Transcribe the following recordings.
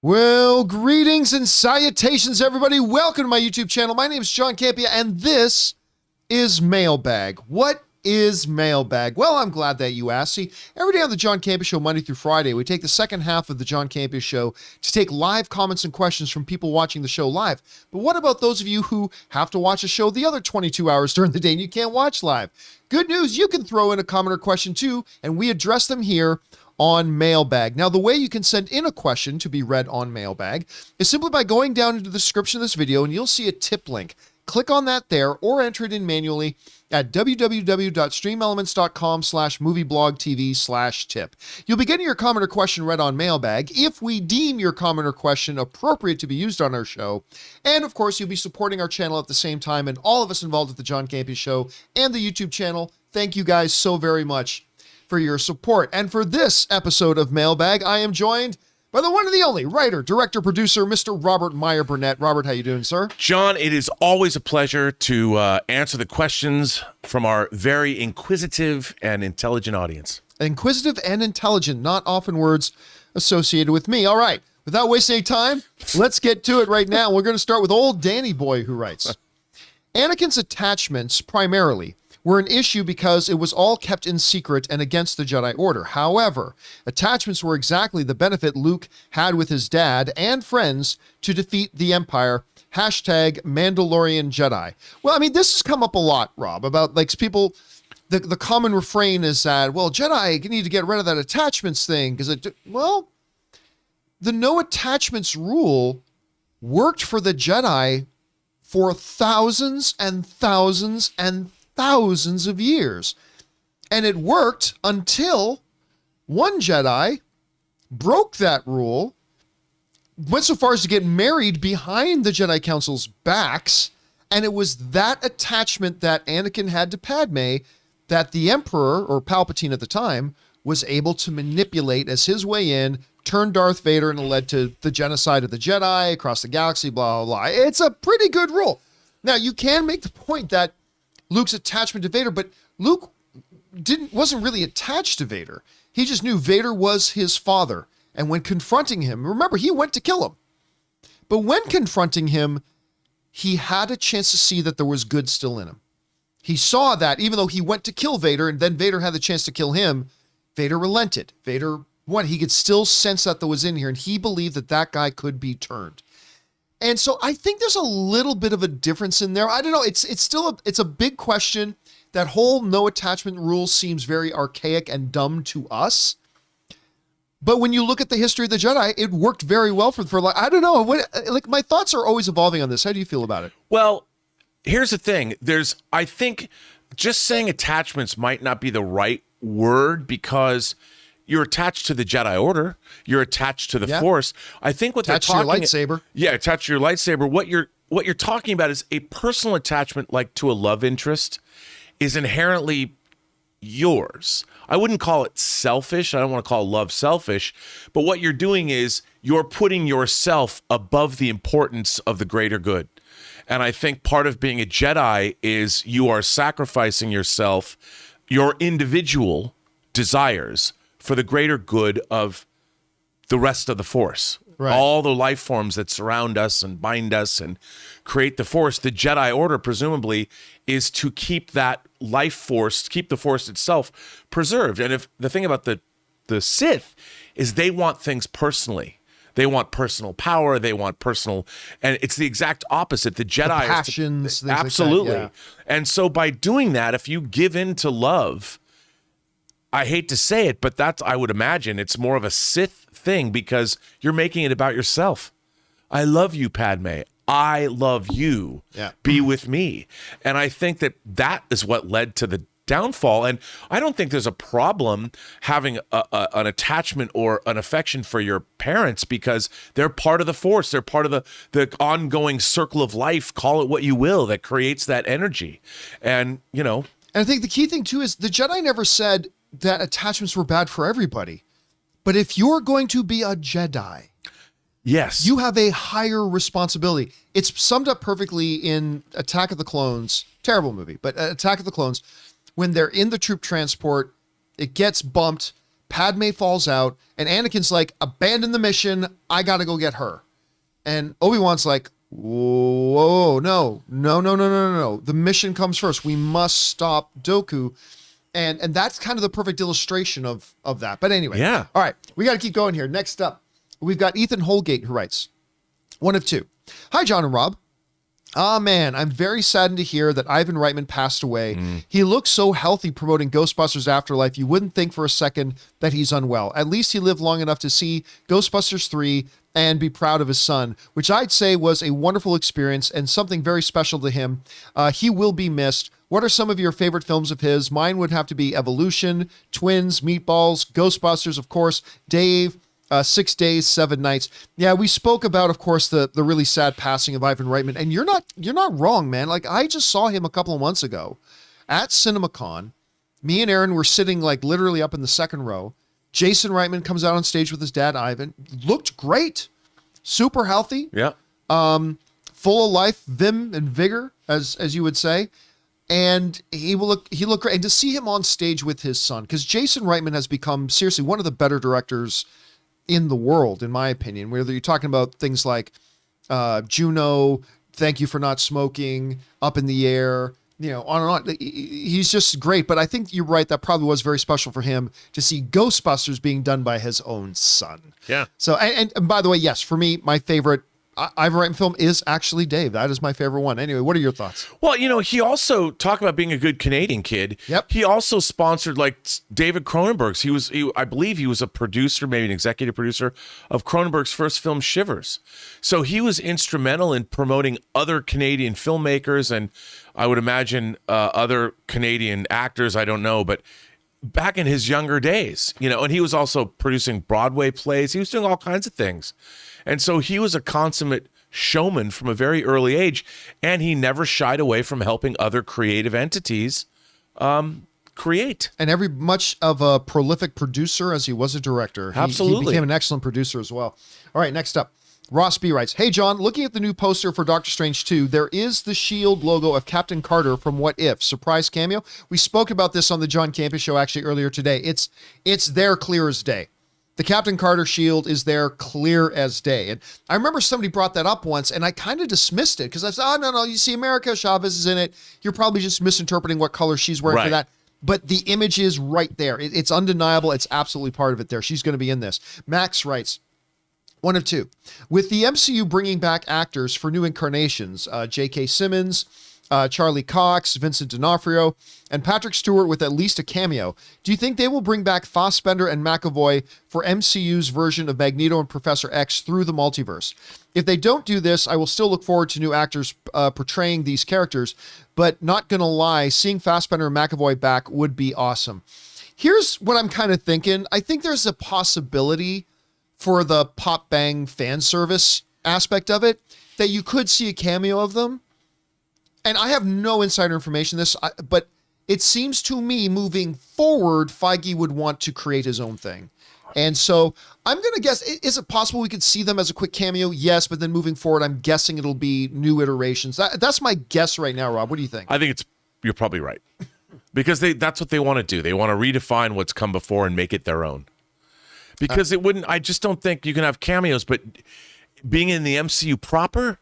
Well, greetings and salutations, everybody. Welcome to my YouTube channel. My name is John Campea, and this is Mailbag. What is Mailbag? Well, I'm glad that you asked. See, every day on the John Campea Show, Monday through Friday, we take the second half of the John Campea Show to take live comments and questions from people watching the show live. But what about those of you who have to watch a show the other 22 hours during the day and you can't watch live? Good news, you can throw in a comment or question too, and we address them here on Mailbag. Now, the way you can send in a question to be read on Mailbag is simply by going down into the description of this video and you'll see a tip link. Click on that there or enter it in manually at www.streamelements.com/movieblogtv/tip. You'll be getting your comment or question read on Mailbag if we deem your comment or question appropriate to be used on our show. And of course, you'll be supporting our channel at the same time, and all of us involved at the John Campea Show and the YouTube channel, thank you guys so very much for your support. And for this episode of Mailbag, I am joined by the one and the only writer, director, producer, Mr. Robert Meyer Burnett. Robert, how you doing, sir? John, it is always a pleasure to answer the questions from our very inquisitive and intelligent audience. Inquisitive and intelligent, not often words associated with me. All right, without wasting any time, let's get to it right now. We're going to start with old Danny Boy, who writes, Anakin's attachments primarily were an issue because it was all kept in secret and against the Jedi Order. However, attachments were exactly the benefit Luke had with his dad and friends to defeat the Empire. Hashtag Mandalorian Jedi. Well, I mean, this has come up a lot, Rob, about like people, the common refrain is that, well, Jedi need to get rid of that attachments thing because well, the no attachments rule worked for the Jedi for thousands and thousands and thousands of years. And it worked until one Jedi broke that rule, went so far as to get married behind the Jedi Council's backs, and it was that attachment that Anakin had to Padme that the Emperor, or Palpatine at the time, was able to manipulate as his way in, turned Darth Vader, and it led to the genocide of the Jedi across the galaxy, blah, blah, blah. It's a pretty good rule. Now, you can make the point that Luke's attachment to Vader, but Luke wasn't really attached to Vader. He just knew Vader was his father. And when confronting him, remember, he went to kill him. But when confronting him, he had a chance to see that there was good still in him. He saw that even though he went to kill Vader and then Vader had the chance to kill him, Vader relented. Vader won. He could still sense that there was in here, and he believed that that guy could be turned. And so I think there's a little bit of a difference in there. I don't know. It's still it's a big question. That whole no attachment rule seems very archaic and dumb to us. But when you look at the history of the Jedi, it worked very well for like, I don't know. Like my thoughts are always evolving on this. How do you feel about it? Well, here's the thing. I think just saying attachments might not be the right word because you're attached to the Jedi Order. You're attached to the Force. I think what attached they're talking to your lightsaber. Yeah, attached to your lightsaber. What you're talking about is a personal attachment, like to a love interest, is inherently yours. I wouldn't call it selfish. I don't want to call love selfish. But what you're doing is you're putting yourself above the importance of the greater good. And I think part of being a Jedi is you are sacrificing yourself, your individual desires, for the greater good of the rest of the Force. Right. All the life forms that surround us and bind us and create the Force. The Jedi Order, presumably, is to keep that life force, keep the Force itself preserved. And if the thing about the Sith is they want things personally. They want personal power. They want personal, and it's the exact opposite. The Jedi, the passions, absolutely. Like that, yeah. And so by doing that, if you give in to love, I hate to say it, but I would imagine it's more of a Sith thing because you're making it about yourself. I love you, Padme. I love you. Yeah. Be with me. And I think that is what led to the downfall. And I don't think there's a problem having an attachment or an affection for your parents because they're part of the Force. They're part of the ongoing circle of life, call it what you will, that creates that energy. And, And I think the key thing, too, is the Jedi never said that attachments were bad for everybody. But if you're going to be a Jedi, yes, you have a higher responsibility. It's summed up perfectly in Attack of the Clones. Terrible movie, but Attack of the Clones, when they're in the troop transport, it gets bumped. Padme falls out, and Anakin's like, abandon the mission. I got to go get her. And Obi-Wan's like, whoa, no. The mission comes first. We must stop Dooku. And that's kind of the perfect illustration of that. But anyway. Yeah. All right. We got to keep going here. Next up, we've got Ethan Holgate who writes, one of two. Hi, John and Rob. Ah, man, I'm very saddened to hear that Ivan Reitman passed away. He looks so healthy promoting Ghostbusters Afterlife, you wouldn't think for a second that he's unwell. At least he lived long enough to see Ghostbusters 3 and be proud of his son, which I'd say was a wonderful experience and something very special to him. He will be missed. What are some of your favorite films of his? Mine would have to be Evolution, Twins, Meatballs, Ghostbusters, of course, Dave, 6 Days, 7 Nights. Yeah, we spoke about, of course, the really sad passing of Ivan Reitman, and you're not wrong, man. Like, I just saw him a couple of months ago at CinemaCon. Me and Aaron were sitting like literally up in the second row. Jason Reitman comes out on stage with his dad, Ivan. Looked great, super healthy, Yeah. full of life, vim and vigor, as you would say. And he looked great. And to see him on stage with his son, because Jason Reitman has become seriously one of the better directors in the world, in my opinion, whether you're talking about things like Juno, Thank You for Not Smoking, Up in the Air, on and on. He's just great. But I think you're right. That probably was very special for him to see Ghostbusters being done by his own son. Yeah. So, and by the way, yes, for me, my favorite Ivan Reitman film is actually Dave. That is my favorite one. Anyway, what are your thoughts? Well, he also talked about being a good Canadian kid. Yep. He also sponsored like David Cronenberg's. I believe he was a producer, maybe an executive producer of Cronenberg's first film, Shivers. So he was instrumental in promoting other Canadian filmmakers and I would imagine other Canadian actors. I don't know, but back in his younger days, and he was also producing Broadway plays. He was doing all kinds of things. And so he was a consummate showman from a very early age, and he never shied away from helping other creative entities create. And every much of a prolific producer as he was a director. Absolutely. He became an excellent producer as well. All right, next up. Ross B. writes, hey, John, looking at the new poster for Doctor Strange 2, there is the S.H.I.E.L.D. logo of Captain Carter from What If. Surprise cameo. We spoke about this on the John Campea Show actually earlier today. It's there clear as day. The Captain Carter shield is there clear as day. And I remember somebody brought that up once, and I kind of dismissed it because I said, oh, no, you see America Chavez is in it. You're probably just misinterpreting what color she's wearing for that. But the image is right there. It's undeniable. It's absolutely part of it there. She's going to be in this. Max writes, one of two. With the MCU bringing back actors for new incarnations, J.K. Simmons, Charlie Cox, Vincent D'Onofrio, and Patrick Stewart with at least a cameo, do you think they will bring back Fassbender and McAvoy for MCU's version of Magneto and Professor X through the multiverse? If they don't do this, I will still look forward to new actors portraying these characters, but not gonna lie, seeing Fassbender and McAvoy back would be awesome. Here's what I'm kind of thinking. I think there's a possibility for the pop bang fan service aspect of it that you could see a cameo of them. And I have no insider information on this, but it seems to me moving forward, Feige would want to create his own thing. And so I'm going to guess, is it possible we could see them as a quick cameo? Yes, but then moving forward, I'm guessing it'll be new iterations. That's my guess right now, Rob. What do you think? I think you're probably right. Because that's what they want to do. They want to redefine what's come before and make it their own. Because I just don't think you can have cameos, but being in the MCU proper,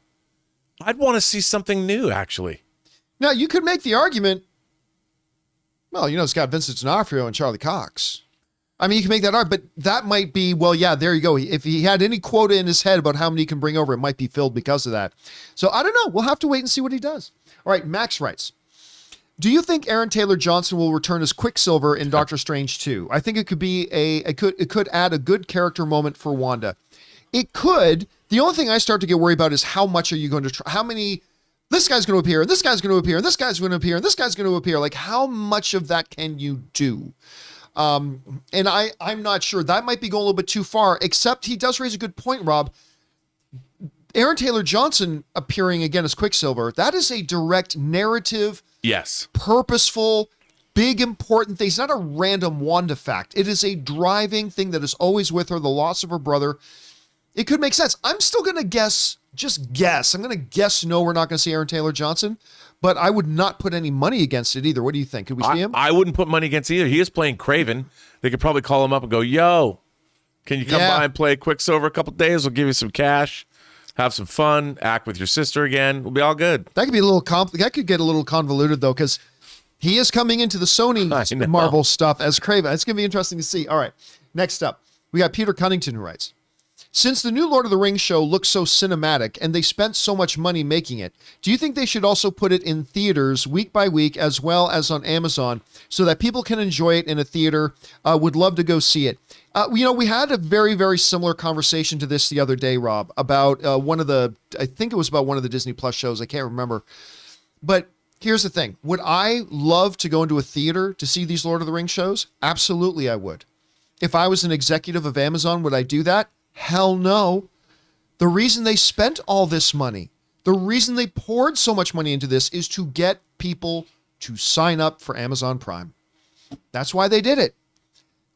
I'd want to see something new, actually. Now, you could make the argument, well, it's got Vincent D'Onofrio and Charlie Cox. I mean, you can make that argument, but that might be, well, yeah, there you go. If he had any quota in his head about how many he can bring over, it might be filled because of that. So I don't know. We'll have to wait and see what he does. All right, Max writes, do you think Aaron Taylor Johnson will return as Quicksilver in Doctor Strange 2? I think it could be it could add a good character moment for Wanda. It could. The only thing I start to get worried about is how much are you going to try? How many? This guy's going to appear, and this guy's going to appear, and this guy's going to appear, and this guy's going to appear. Like, how much of that can you do? And I'm not sure. That might be going a little bit too far, except he does raise a good point, Rob. Aaron Taylor Johnson appearing again as Quicksilver, that is a direct narrative, yes, purposeful, big, important thing. It's not a random Wanda fact. It is a driving thing that is always with her, the loss of her brother. It could make sense. I'm still going to guess just guess. I'm going to guess no, we're not going to see Aaron Taylor Johnson, but I would not put any money against it either. What do you think? Could we see him? I wouldn't put money against either. He is playing Craven. They could probably call him up and go, yo, can you come by and play Quicksilver a couple days? We'll give you some cash, have some fun, act with your sister again. We'll be all good. That could be a little that could get a little convoluted though, because he is coming into the Sony Marvel stuff as Craven. It's going to be interesting to see. All right, next up, we got Peter Cunnington who writes, since the new Lord of the Rings show looks so cinematic and they spent so much money making it, do you think they should also put it in theaters week by week as well as on Amazon so that people can enjoy it in a theater? Would love to go see it. We had a very, very similar conversation to this the other day, Rob, about I think it was about one of the Disney Plus shows. I can't remember. But here's the thing. Would I love to go into a theater to see these Lord of the Rings shows? Absolutely, I would. If I was an executive of Amazon, would I do that? Hell no. The reason they spent all this money, the reason they poured so much money into this is to get people to sign up for Amazon Prime. That's why they did it.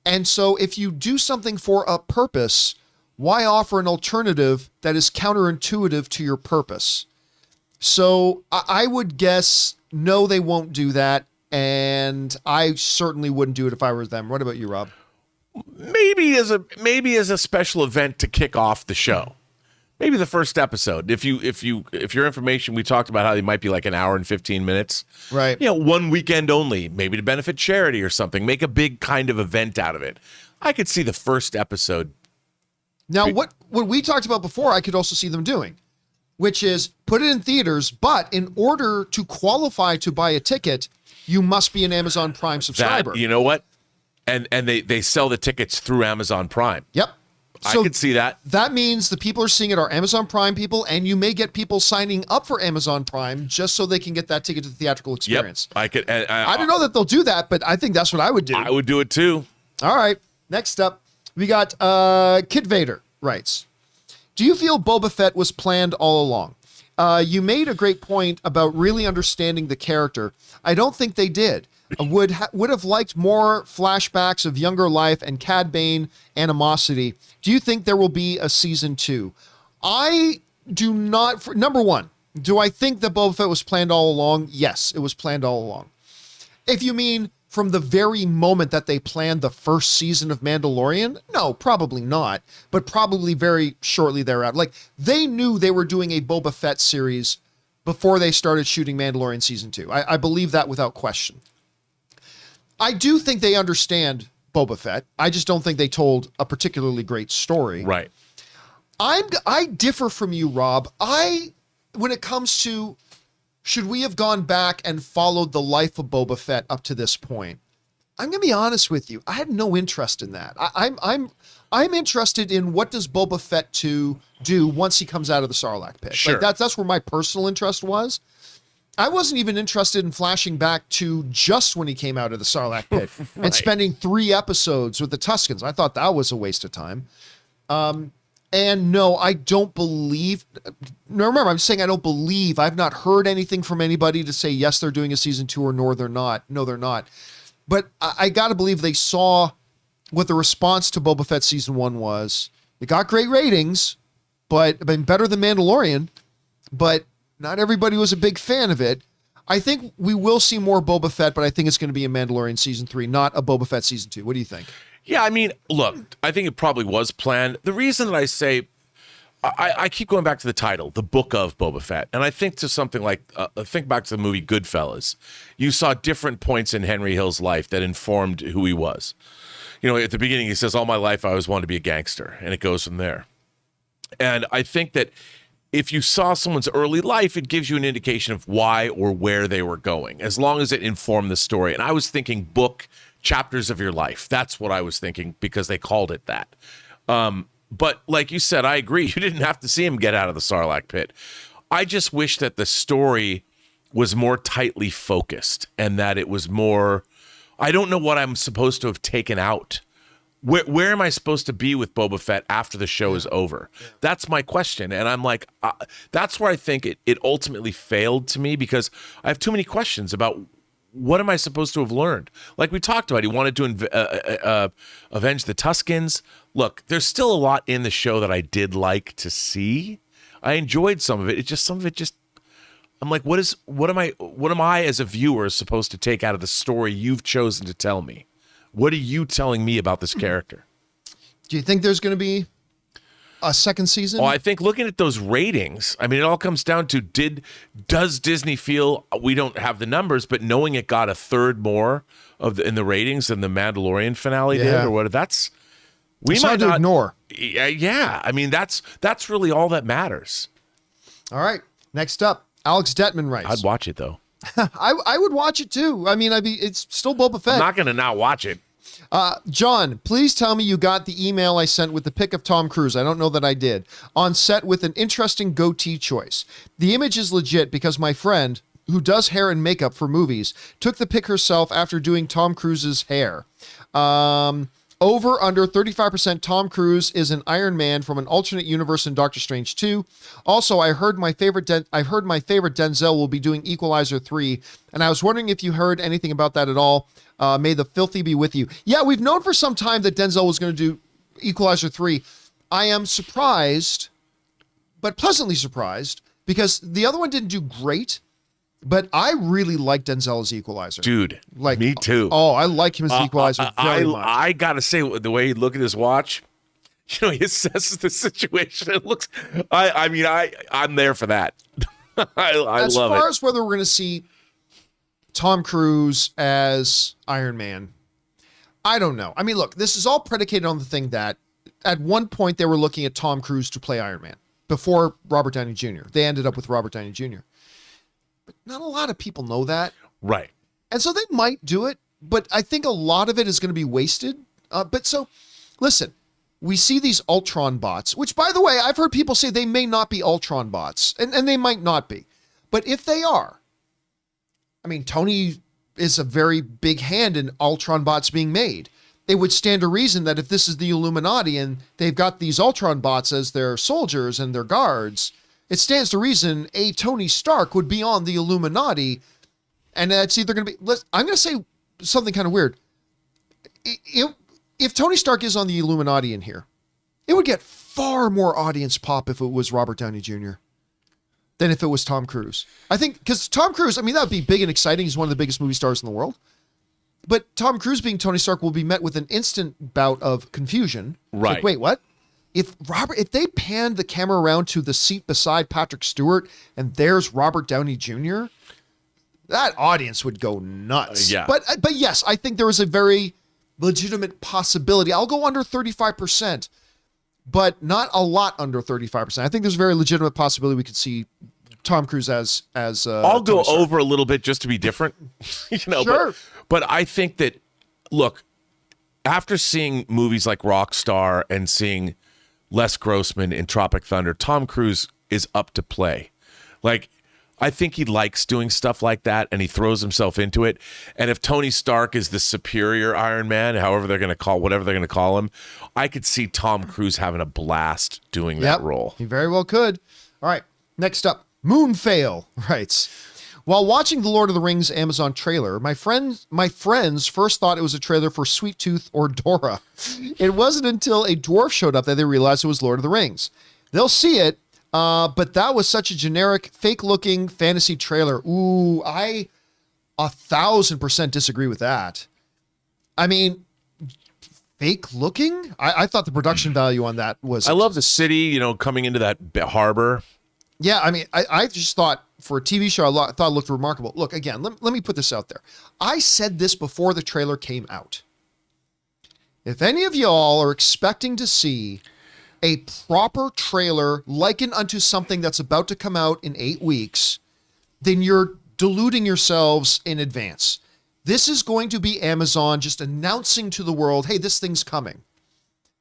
And so if you do something for a purpose, why offer an alternative that is counterintuitive to your purpose? So I would guess no, they won't do that. And I certainly wouldn't do it if I were them. What about you, Rob? Maybe as a special event to kick off the show. Maybe the first episode. If your information, we talked about how they might be like an hour and 15 minutes. Right. One weekend only, maybe to benefit charity or something. Make a big kind of event out of it. I could see the first episode. Now, what we talked about before, I could also see them doing, which is put it in theaters, but in order to qualify to buy a ticket, you must be an Amazon Prime subscriber. You know what? And they sell the tickets through Amazon Prime. Yep. So I could see that. That means the people are seeing it are Amazon Prime people, and you may get people signing up for Amazon Prime just so they can get that ticket to the theatrical experience. Yep. I don't know that they'll do that, but I think that's what I would do. I would do it too. All right. Next up, we got Kid Vader writes, do you feel Boba Fett was planned all along? You made a great point about really understanding the character. I don't think they did. Would have liked more flashbacks of younger life and Cad Bane animosity. Do you think there will be a season 2? I do not. Number one, do I think that Boba Fett was planned all along? Yes, it was planned all along. If you mean from the very moment that they planned the first season of Mandalorian, no, probably not. But probably very shortly thereafter. Like, they knew they were doing a Boba Fett series before they started shooting Mandalorian season 2. I believe that without question. I do think they understand Boba Fett. I just don't think they told a particularly great story. Right. I differ from you, Rob. When it comes to should we have gone back and followed the life of Boba Fett up to this point, I'm going to be honest with you. I had no interest in that. I'm interested in what does Boba Fett do once he comes out of the Sarlacc pit. Sure. Like that's where my personal interest was. I wasn't even interested in flashing back to just when he came out of the Sarlacc pit Right. and spending 3 episodes with the Tuskens. I thought that was a waste of time. And no, I don't believe. No, remember, I'm saying I don't believe. I've not heard anything from anybody to say yes, they're doing a season 2 or no, they're not. No, they're not. But I got to believe they saw what the response to Boba Fett season 1 was. It got great ratings, but been better than Mandalorian, but not everybody was a big fan of it. I think we will see more Boba Fett, but I think it's going to be a Mandalorian season 3, not a Boba Fett season 2. What do you think? Yeah, I mean, look, I think it probably was planned. The reason that I say, I keep going back to the title, The Book of Boba Fett. And I think to something like, think back to the movie Goodfellas. You saw different points in Henry Hill's life that informed who he was. At the beginning, he says, all my life I always wanted to be a gangster. And it goes from there. And I think that if you saw someone's early life, it gives you an indication of why or where they were going, as long as it informed the story. And I was thinking book, chapters of your life. That's what I was thinking because they called it that. But like you said, I agree. You didn't have to see him get out of the Sarlacc pit. I just wish that the story was more tightly focused and that it was more, I don't know what I'm supposed to have taken out. Where am I supposed to be with Boba Fett after the show is over? That's my question. And I'm like, that's where I think it ultimately failed to me because I have too many questions about what am I supposed to have learned? Like we talked about, he wanted to avenge the Tuskens. Look, there's still a lot in the show that I did like to see. I enjoyed some of it. It's just some of it just. I'm like, what am I as a viewer supposed to take out of the story you've chosen to tell me? What are you telling me about this character? Do you think there's going to be a second season? Well, I think looking at those ratings, I mean, it all comes down to does Disney feel, we don't have the numbers, but knowing it got a third more in the ratings than the Mandalorian finale did, or what? That's we might not ignore. Yeah, I mean that's really all that matters. All right, next up, Alex Detman writes. I'd watch it though. I would watch it too. I mean, it's still Boba Fett. I'm not going to not watch it. John, please tell me you got the email I sent with the pic of Tom Cruise. I don't know that I did. On set with an interesting goatee choice. The image is legit because my friend, who does hair and makeup for movies, took the pic herself after doing Tom Cruise's hair. Over under 35% Tom Cruise is an Iron Man from an alternate universe in Doctor Strange 2. Also, I heard my favorite Denzel will be doing Equalizer 3, and I was wondering if you heard anything about that at all. May the filthy be with you. Yeah, we've known for some time that Denzel was going to do Equalizer 3. I am surprised, but pleasantly surprised, because the other one didn't do great. But I really like Denzel as Equalizer. Dude, like me too. Oh, I like him as Equalizer very much. I got to say, the way he looked at his watch, you know, he assesses the situation. It looks, I'm there for that. I love it. As far as whether we're going to see Tom Cruise as Iron Man, I don't know. I mean, look, this is all predicated on the thing that at one point they were looking at Tom Cruise to play Iron Man before Robert Downey Jr. They ended up with Robert Downey Jr. But not a lot of people know that. Right. And so they might do it, but I think a lot of it is going to be wasted. Listen, we see these Ultron bots, which, by the way, I've heard people say they may not be Ultron bots, and they might not be. But if they are, I mean, Tony is a very big hand in Ultron bots being made. It would stand to reason that if this is the Illuminati and they've got these Ultron bots as their soldiers and their guards, it stands to reason a Tony Stark would be on the Illuminati, and it's either going to be... I'm going to say something kind of weird. If Tony Stark is on the Illuminati in here, it would get far more audience pop if it was Robert Downey Jr. than if it was Tom Cruise. I think, because Tom Cruise, I mean, that would be big and exciting. He's one of the biggest movie stars in the world. But Tom Cruise being Tony Stark will be met with an instant bout of confusion. Right. Like, wait, what? If they panned the camera around to the seat beside Patrick Stewart and there's Robert Downey Jr., that audience would go nuts. Yeah. But yes, I think there is a very legitimate possibility. I'll go under 35%, but not a lot under 35%. I think there's a very legitimate possibility we could see Tom Cruise as I'll go over a little bit just to be different. Sure. But I think that, look, after seeing movies like Rockstar and seeing Les Grossman in Tropic Thunder, Tom Cruise is up to play. Like, I think he likes doing stuff like that, and he throws himself into it. And if Tony Stark is the superior Iron Man, whatever they're going to call him, I could see Tom Cruise having a blast doing that role. He very well could. All right, next up, Moonfail writes, while watching the Lord of the Rings Amazon trailer, my friends first thought it was a trailer for Sweet Tooth or Dora. It wasn't until a dwarf showed up that they realized it was Lord of the Rings. They'll see it, but that was such a generic, fake-looking fantasy trailer. Ooh, I 1,000% disagree with that. I mean, fake-looking? I thought the production value on that was... I love the city, coming into that harbor. Yeah, I mean, I just thought for a TV show, I thought it looked remarkable. Look, again, let me put this out there. I said this before the trailer came out. If any of y'all are expecting to see a proper trailer likened unto something that's about to come out in 8 weeks, then you're deluding yourselves in advance. This is going to be Amazon just announcing to the world, hey, this thing's coming.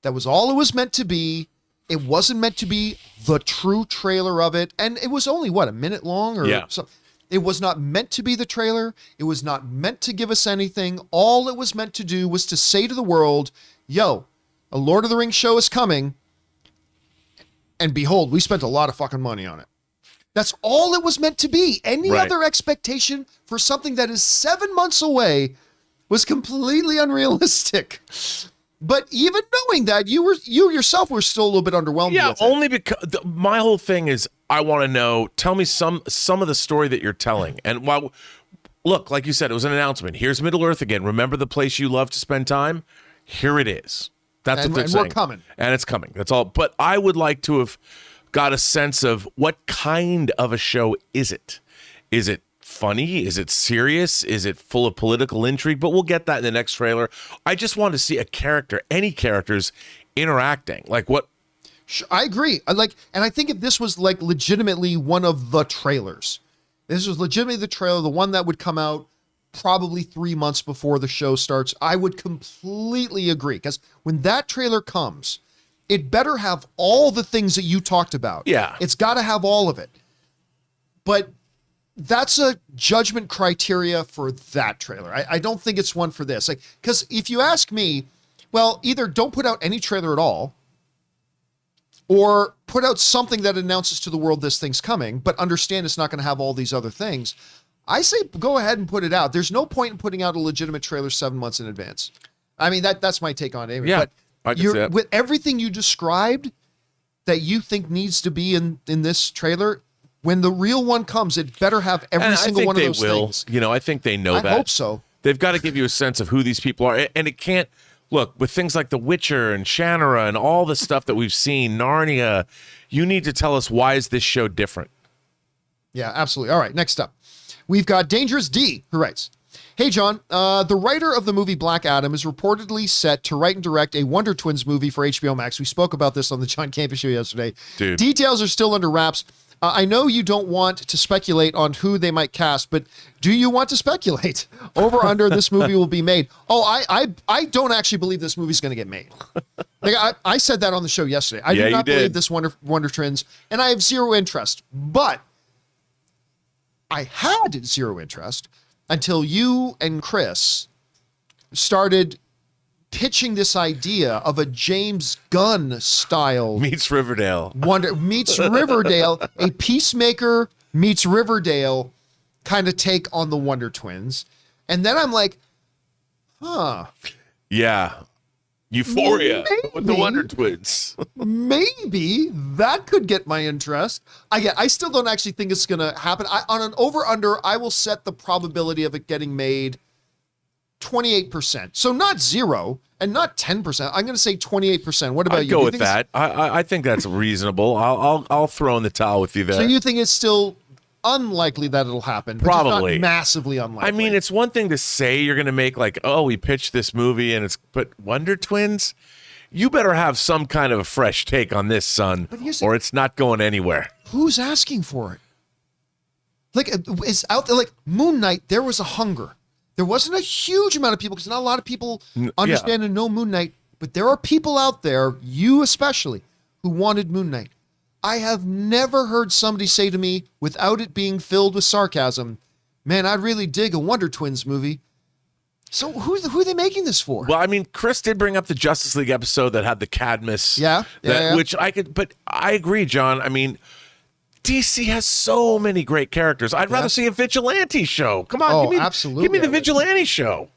That was all it was meant to be. It wasn't meant to be the true trailer of it. And it was only, a minute long? Or so. It was not meant to be the trailer. It was not meant to give us anything. All it was meant to do was to say to the world, yo, a Lord of the Rings show is coming. And behold, we spent a lot of fucking money on it. That's all it was meant to be. Any other expectation for something that is 7 months away was completely unrealistic. But even knowing that, you yourself were still a little bit underwhelmed. Yeah, only because my whole thing is I want to know, tell me some of the story that you're telling. And while, look, like you said, it was an announcement. Here's Middle Earth again. Remember the place you love to spend time? Here it is. That's what they're saying. We're coming. And it's coming. That's all. But I would like to have got a sense of what kind of a show is it? Is it funny? Is it serious? Is it full of political intrigue? But we'll get that in the next trailer. I just want to see a character, any characters interacting. Like what? I agree. And I think if this was like legitimately one of the trailers, this was legitimately the trailer, the one that would come out probably 3 months before the show starts, I would completely agree. Because when that trailer comes, it better have all the things that you talked about. Yeah. It's got to have all of it. But that's a judgment criteria for that trailer. I don't think it's one for this. Like, because if you ask me, well, either don't put out any trailer at all, or put out something that announces to the world this thing's coming, but understand it's not going to have all these other things. I say go ahead and put it out. There's no point in putting out a legitimate trailer 7 months in advance. I mean, that's my take on it. Yeah, but I can see that. With everything you described that you think needs to be in this trailer, when the real one comes, it better have every single one of those things. You know, I think they know that. I hope so. They've got to give you a sense of who these people are. And it can't, look, with things like The Witcher and Shannara and all the stuff that we've seen, Narnia, you need to tell us, why is this show different? Yeah, absolutely. All right, next up. We've got Dangerous D, who writes, hey, John, the writer of the movie Black Adam is reportedly set to write and direct a Wonder Twins movie for HBO Max. We spoke about this on the John Campea Show yesterday. Dude. Details are still under wraps. I know you don't want to speculate on who they might cast, but do you want to speculate? Over under this movie will be made. Oh, I don't actually believe this movie's going to get made. Like I said that on the show yesterday. I do not believe this Wonder Twins, and I have zero interest. But I had zero interest until you and Chris started pitching this idea of a James Gunn style Meets Riverdale. meets Riverdale, a Peacemaker meets Riverdale kind of take on the Wonder Twins. And then I'm like, Yeah. Euphoria Maybe. with the Wonder Twins. maybe that could get my interest. I still don't actually think it's going to happen. On an over-under, I will set the probability of it getting made 28%. So not 0 and not 10%. I'm going to say 28%. What about I'd you? go with that. I think that's reasonable. I'll throw in the towel with you there. So you think it's still unlikely that it'll happen? But Probably. just not massively unlikely. I mean, it's one thing to say you're going to make like, oh, we pitched this movie but Wonder Twins, you better have some kind of a fresh take on this, son, or it's not going anywhere. Who's asking for it? Like, it's out there. Like Moon Knight, there was a hunger. There wasn't a huge amount of people, because not a lot of people understand and know Moon Knight, but there are people out there, you especially, who wanted Moon Knight. I have never heard somebody say to me, without it being filled with sarcasm, man, I'd really dig a Wonder Twins movie. So who are they making this for? Well, I mean, Chris did bring up the Justice League episode that had the Cadmus. Which I could, but I agree, John. I mean, DC has so many great characters. I'd rather see a vigilante show. Come on, absolutely. Give me the vigilante show.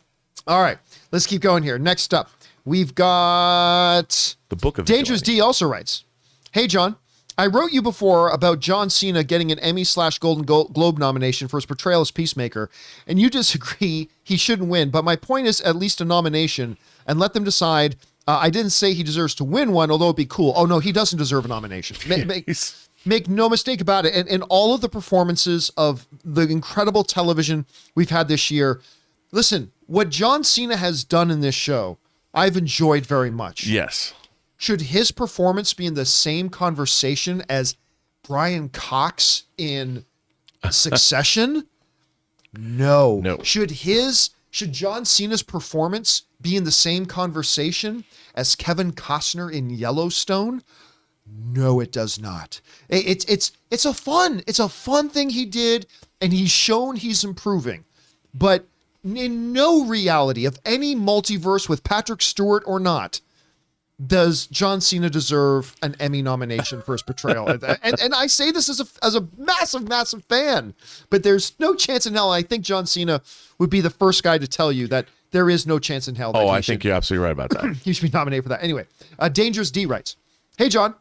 All right, let's keep going here. Next up, we've got The Book of Dangerous Vigilante. D also writes, hey, John, I wrote you before about John Cena getting an Emmy/Golden Globe nomination for his portrayal as Peacemaker, and you disagree he shouldn't win, but my point is at least a nomination, and let them decide. I didn't say he deserves to win one, although it'd be cool. Oh, no, he doesn't deserve a nomination. Make no mistake about it. And all of the performances of the incredible television we've had this year, listen, what John Cena has done in this show, I've enjoyed very much. Yes. Should his performance be in the same conversation as Brian Cox in Succession? No. Should John Cena's performance be in the same conversation as Kevin Costner in Yellowstone? No, it does not. It's a fun thing he did, and he's shown he's improving. But in no reality of any multiverse with Patrick Stewart or not, does John Cena deserve an Emmy nomination for his portrayal. And I say this as a massive fan, but there's no chance in hell. I think John Cena would be the first guy to tell you that there is no chance in hell. I think you're absolutely right about that. He should be nominated for that. Anyway, Dangerous D writes, hey, John,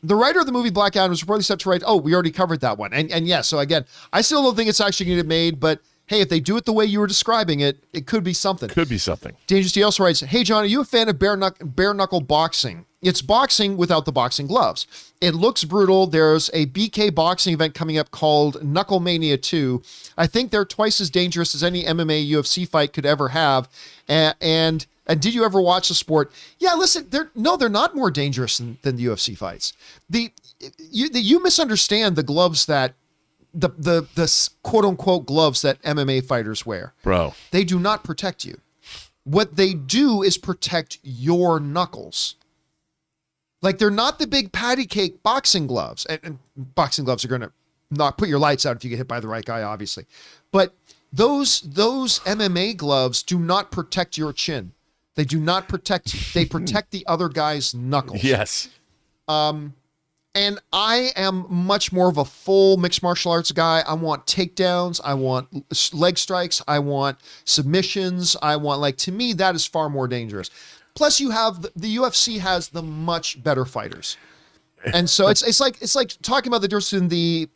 The writer of the movie Black Adam was reportedly set to write. Oh, we already covered that one. And yeah, so again, I still don't think it's actually going to get made, but hey, if they do it the way you were describing it, it could be something. Could be something. Dangerous D also writes, hey, John, are you a fan of bare knuckle boxing? It's boxing without the boxing gloves. It looks brutal. There's a BK boxing event coming up called Knuckle Mania 2. I think they're twice as dangerous as any MMA UFC fight could ever have. And did you ever watch the sport? Yeah, listen, they're not more dangerous than the UFC fights. You misunderstand the gloves that the quote unquote gloves that MMA fighters wear. Bro. They do not protect you. What they do is protect your knuckles. Like, they're not the big patty cake boxing gloves. And boxing gloves are going to not put your lights out if you get hit by the right guy, obviously. But those MMA gloves do not protect your chin. They do not protect, they protect the other guy's knuckles. Yes. And I am much more of a full mixed martial arts guy. I want takedowns. I want leg strikes. I want submissions. I want, like, to me, that is far more dangerous. Plus, you have the UFC has the much better fighters, and so it's like talking about the difference in the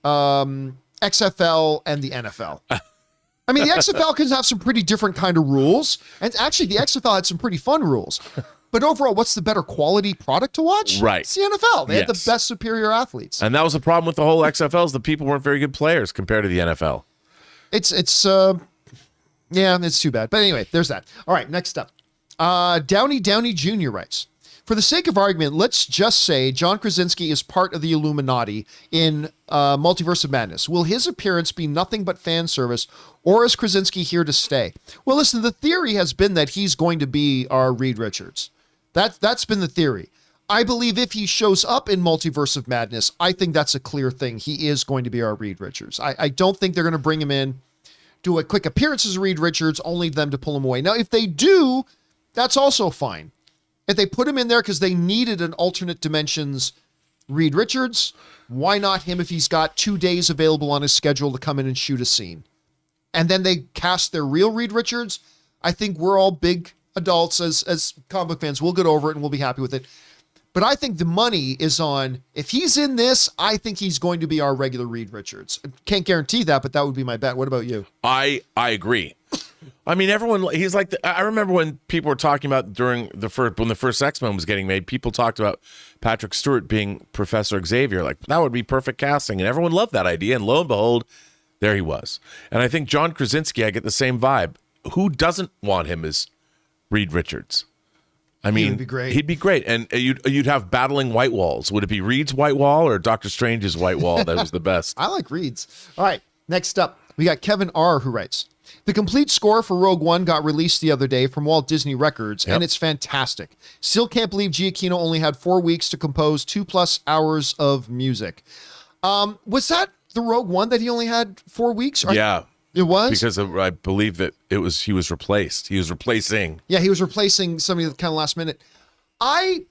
XFL and the NFL. I mean, the XFL can have some pretty different kind of rules, and actually, the XFL had some pretty fun rules. But overall, what's the better quality product to watch? Right, it's the NFL. They had the best superior athletes, and that was the problem with the whole XFL is the people weren't very good players compared to the NFL. It's too bad. But anyway, there's that. All right, next up. Downey Jr. writes, for the sake of argument, let's just say John Krasinski is part of the Illuminati in Multiverse of Madness. Will his appearance be nothing but fan service, or is Krasinski here to stay? Well, listen, the theory has been that he's going to be our Reed Richards. That's been the theory. I believe if he shows up in Multiverse of Madness, I think that's a clear thing. He is going to be our Reed Richards. I don't think they're going to bring him in, do a quick appearance as Reed Richards, only them to pull him away. Now, if they do, that's also fine. If they put him in there because they needed an alternate dimensions Reed Richards, why not him if he's got 2 days available on his schedule to come in and shoot a scene? And then they cast their real Reed Richards. I think we're all big adults as comic book fans. We'll get over it and we'll be happy with it. But I think the money is on, if he's in this, I think he's going to be our regular Reed Richards. Can't guarantee that, but that would be my bet. What about you? I agree. I mean, he's like, I remember when people were talking about when the first X-Men was getting made, people talked about Patrick Stewart being Professor Xavier. Like, that would be perfect casting. And everyone loved that idea. And lo and behold, there he was. And I think John Krasinski, I get the same vibe. Who doesn't want him as Reed Richards? I mean, he'd be great. He'd be great. And you'd have battling white walls. Would it be Reed's white wall or Doctor Strange's white wall that was the best? I like Reed's. All right, next up, we got Kevin R. who writes, the complete score for Rogue One got released the other day from Walt Disney Records, and it's fantastic. Still can't believe Giacchino only had 4 weeks to compose 2+ hours of music. Was that the Rogue One that he only had 4 weeks? Yeah. It was? Because I believe that he was replaced. He was replacing. Yeah, he was replacing somebody kind of last minute. I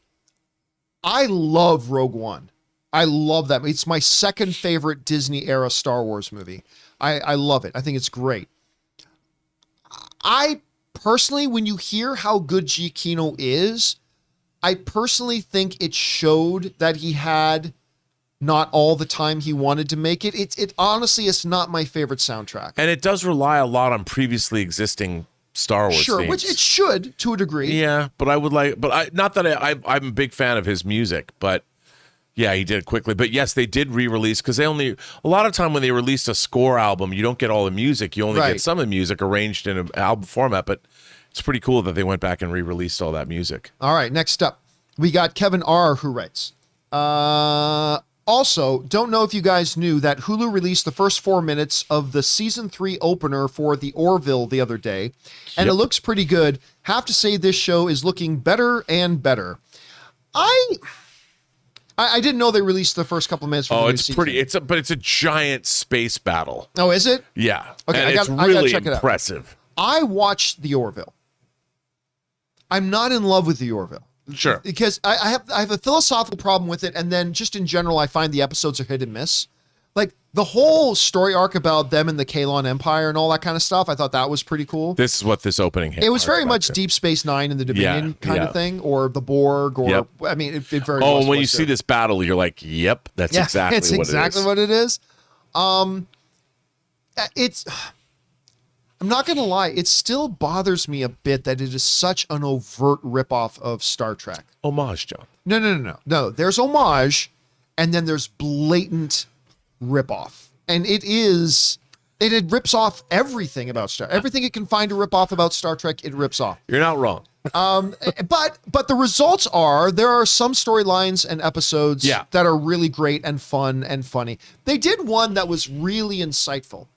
love Rogue One. I love that. It's my second favorite Disney era Star Wars movie. I love it. I think it's great. I personally, when you hear how good Giacchino is, I personally think it showed that he had not all the time he wanted to make it. It honestly is not my favorite soundtrack. And it does rely a lot on previously existing Star Wars themes. Which it should to a degree. Yeah, but not that I'm a big fan of his music, but yeah, he did it quickly. But yes, they did re-release because a lot of time when they released a score album, you don't get all the music. You only get some of the music arranged in an album format, but it's pretty cool that they went back and re-released all that music. All right, next up, we got Kevin R. who writes, also, don't know if you guys knew that Hulu released the first 4 minutes of the season 3 opener for the Orville the other day, and it looks pretty good. Have to say this show is looking better and better. I didn't know they released the first couple of minutes. Oh, it's pretty. But it's a giant space battle. Oh, is it? Yeah. Okay, and it's really impressive. I watched the Orville. I'm not in love with the Orville. Sure. Because I have a philosophical problem with it, and then just in general, I find the episodes are hit and miss. Like the whole story arc about them and the Kalon Empire and all that kind of stuff, I thought that was pretty cool. This is what this opening hit. It was very much Deep Space Nine and the Dominion kind of thing, or the Borg, or I mean, it very. Oh, and when you see this battle, you're like, "Yep, that's exactly it's what exactly what it is." It's. I'm not gonna lie, it still bothers me a bit that it is such an overt ripoff of Star Trek. Homage, John. No. There's homage, and then there's blatant ripoff, and it rips off everything about everything it can find to rip off about Star Trek. It rips off. You're not wrong. But the results are there are some storylines and episodes that are really great and fun and funny. They did one that was really insightful.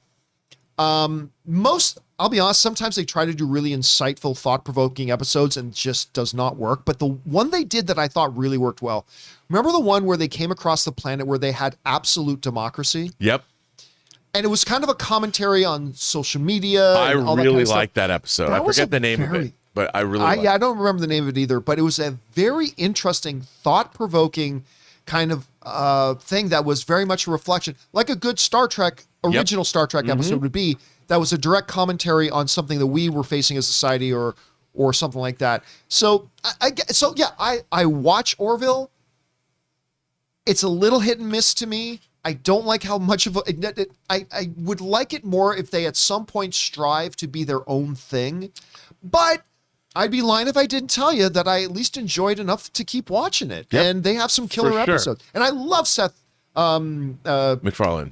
I'll be honest, sometimes they try to do really insightful, thought-provoking episodes and just does not work. But the one they did that I thought really worked well, remember the one where they came across the planet where they had absolute democracy? Yep. And it was kind of a commentary on social media. I and all really that kind liked that episode. I forget the name of it, but I really liked it. I don't remember the name of it either, but it was a very interesting, thought-provoking kind of thing that was very much a reflection, like a good Star Trek, original Star Trek episode would be, that was a direct commentary on something that we were facing as a society or something like that. So I watch Orville. It's a little hit and miss to me. I don't like how much of I would like it more if they at some point strive to be their own thing, but I'd be lying if I didn't tell you that I at least enjoyed enough to keep watching it. Yep. And they have some killer episodes. And I love Seth MacFarlane.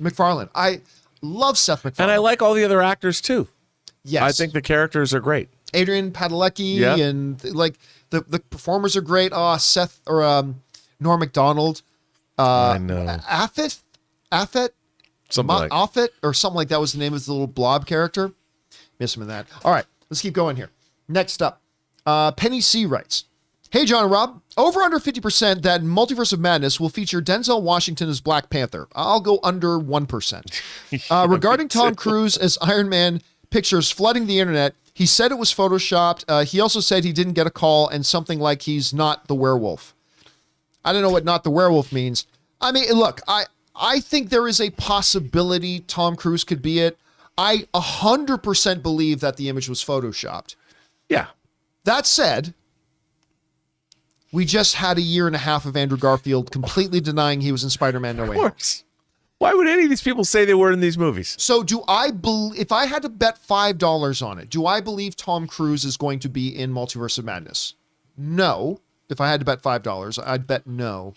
I love Seth MacFarlane. And I like all the other actors too. Yes. I think the characters are great. Adrian Padalecki and like the performers are great. Seth or Norm Macdonald. I know. Affet? Offit or something like that was the name of the little blob character. Miss him in that. All right, let's keep going here. Next up, Penny C writes, "Hey, John and Rob, over under 50% that Multiverse of Madness will feature Denzel Washington as Black Panther. I'll go under 1%. Regarding Tom Cruise as Iron Man pictures flooding the internet, he said it was photoshopped. He also said he didn't get a call and something like he's not the werewolf. I don't know what not the werewolf means. I mean, look, I think there is a possibility Tom Cruise could be it. I 100% believe that the image was photoshopped. Yeah. That said, we just had a year and a half of Andrew Garfield completely denying he was in Spider-Man No Way Home. Why would any of these people say they were in these movies? So if I had to bet $5 on it, do I believe Tom Cruise is going to be in Multiverse of Madness? No. If I had to bet $5, I'd bet no.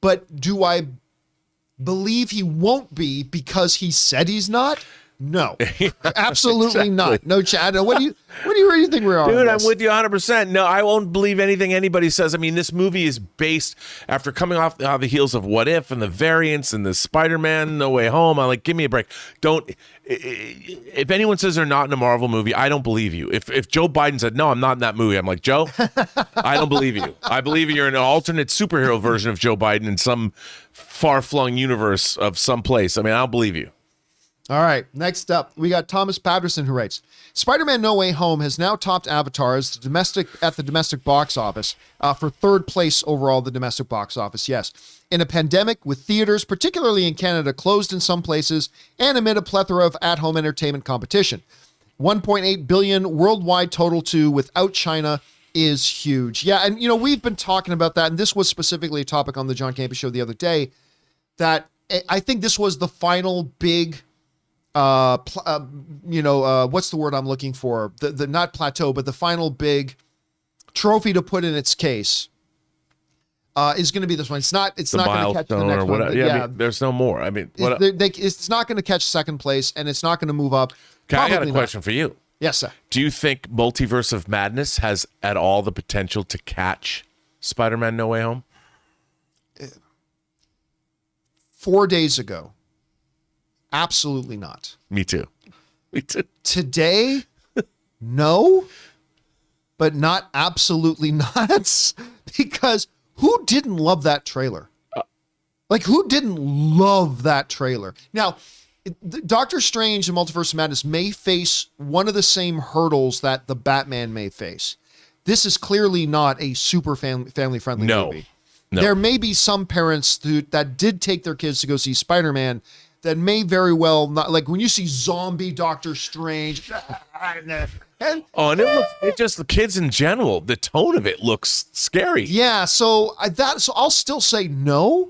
But do I believe he won't be because he said he's not? No, absolutely not. No, Chad. Where do you think we are? Dude, I'm with you 100%. No, I won't believe anything anybody says. I mean, this movie is based after coming off the heels of What If and the variants and the Spider-Man No Way Home. I'm like, give me a break. If anyone says they're not in a Marvel movie, I don't believe you. If Joe Biden said, no, I'm not in that movie, I'm like, Joe, I don't believe you. I believe you're in an alternate superhero version of Joe Biden in some far-flung universe of some place. I mean, I don't believe you. All right, next up, we got Thomas Patterson who writes, Spider-Man No Way Home has now topped Avatar at the domestic box office for third place overall the domestic box office, yes. In a pandemic with theaters, particularly in Canada, closed in some places and amid a plethora of at-home entertainment competition. 1.8 billion worldwide total to without China is huge. Yeah, and we've been talking about that, and this was specifically a topic on the John Campea Show the other day, that I think this was the final big what's the word I'm looking for? The not plateau, but the final big trophy to put in its case is going to be this one. It's not going to catch the next one. Yeah, I mean, there's no more. I mean, it's not going to catch second place, and it's not going to move up. Okay, I got a question for you. Yes, sir. Do you think Multiverse of Madness has at all the potential to catch Spider-Man No Way Home? 4 days ago. Absolutely not. Me too. Today, no, but not absolutely not. Because who didn't love that trailer? Who didn't love that trailer? Now, Doctor Strange and Multiverse of Madness may face one of the same hurdles that the Batman may face. This is clearly not a super family-friendly movie. No. There may be some parents that did take their kids to go see Spider-Man that may very well not, like when you see zombie Doctor Strange. And it just, the kids in general, the tone of it looks scary. Yeah, so I'll still say no,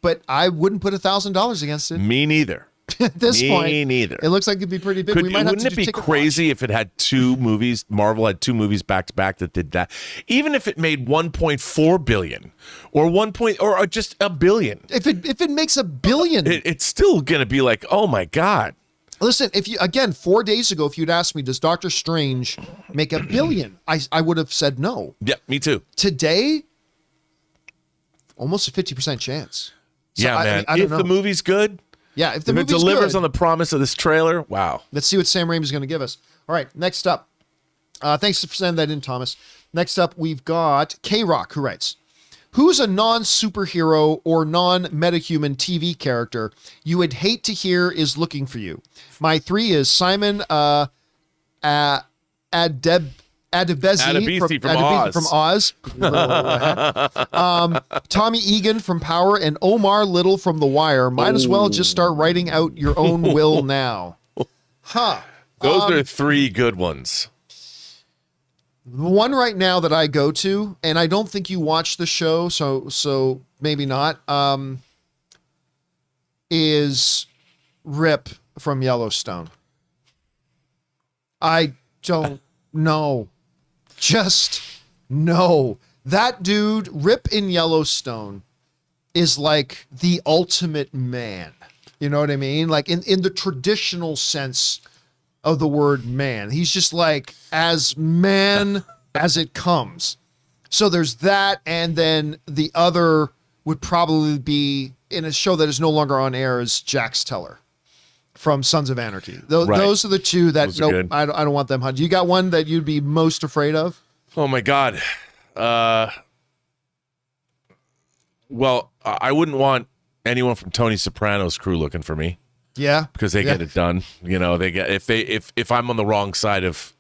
but I wouldn't put $1,000 against it. Me neither. At this point, Me neither. It looks like it'd be pretty big. Wouldn't it be crazy if it had two movies? Marvel had two movies back to back that did that. Even if it made 1.4 billion or or just $1 billion. If it makes $1 billion, it's still gonna be like, oh my God. Listen, 4 days ago, if you'd asked me, does Doctor Strange make $1 billion? I would have said no. Yeah, me too. Today, almost a 50% chance. So yeah, man. I don't know. The movie's good. Yeah, if it delivers on the promise of this trailer, wow. Let's see what Sam Raimi's going to give us. All right, next up. Thanks for sending that in, Thomas. Next up, we've got K-Rock, who writes, who's a non-superhero or non-metahuman TV character you would hate to hear is looking for you? My 3 is Simon Adebisi from Oz. Tommy Egan from Power and Omar Little from The Wire. Might as well just start writing out your own will now. Huh. Those are 3 good ones. The one right now that I go to, and I don't think you watch the show, so maybe not, is Rip from Yellowstone. I don't know. Just no. That dude, Rip in Yellowstone, is like the ultimate man. You know what I mean? Like in the traditional sense of the word man. He's just like as man as it comes. So there's that, and then the other would probably be in a show that is no longer on air is Jax Teller from Sons of Anarchy. Those are the 2 that nope, I don't want them. You got one that you'd be most afraid of? Oh my God. Well, I wouldn't want anyone from Tony Soprano's crew looking for me. Yeah, because they get it done. You know, they get if I'm on the wrong side of.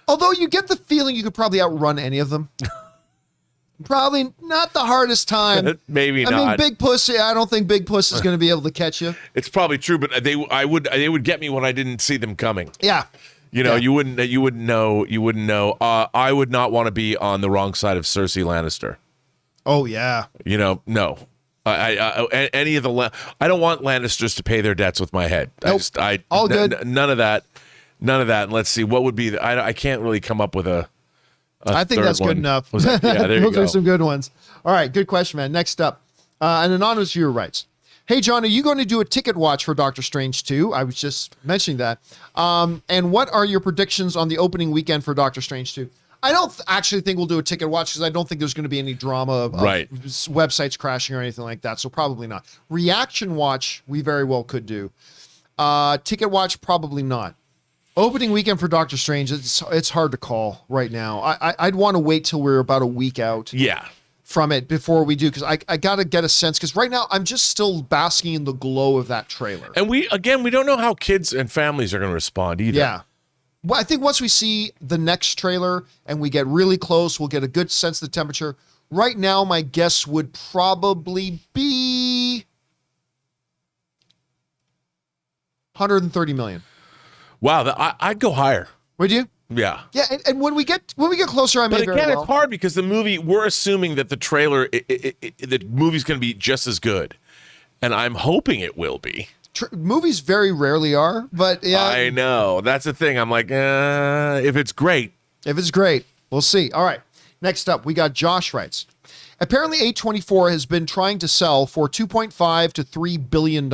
Although you get the feeling you could probably outrun any of them. Probably not the hardest time. Maybe not. I mean, Big Puss. I don't think Big Puss is going to be able to catch you. It's probably true, but they would get me when I didn't see them coming. Yeah. You know, you wouldn't know. I would not want to be on the wrong side of Cersei Lannister. Oh yeah. You know, no. Any of the I don't want Lannisters to pay their debts with my head. Nope. All good. None of that. And let's see what would be. I can't really come up with a I think that's good enough. Yeah, there you Those go. are some good ones. All right, good question, man. Next up, an anonymous viewer writes, hey, John, are you going to do a ticket watch for Doctor Strange 2? I was just mentioning that. And what are your predictions on the opening weekend for Doctor Strange 2? I don't actually think we'll do a ticket watch because I don't think there's going to be any drama of websites crashing or anything like that. So probably not. Reaction watch, we very well could do. Ticket watch, probably not. Opening weekend for Doctor Strange, it's hard to call right now. I'd want to wait till we're about a week out from it before we do, because I got to get a sense, because right now I'm just still basking in the glow of that trailer. And we don't know how kids and families are going to respond either. Yeah. Well, I think once we see the next trailer and we get really close, we'll get a good sense of the temperature. Right now, my guess would probably be 130 million. Wow, I'd go higher. Would you? Yeah. Yeah, and when we get closer, I may But very again, well. it's hard because the movie, we're assuming that the trailer, the movie's going to be just as good, and I'm hoping it will be. Movies very rarely are, but yeah. I know. That's the thing. I'm like, if it's great. If it's great, we'll see. All right. Next up, we got Josh writes. Apparently, A24 has been trying to sell for $2.5 to $3 billion.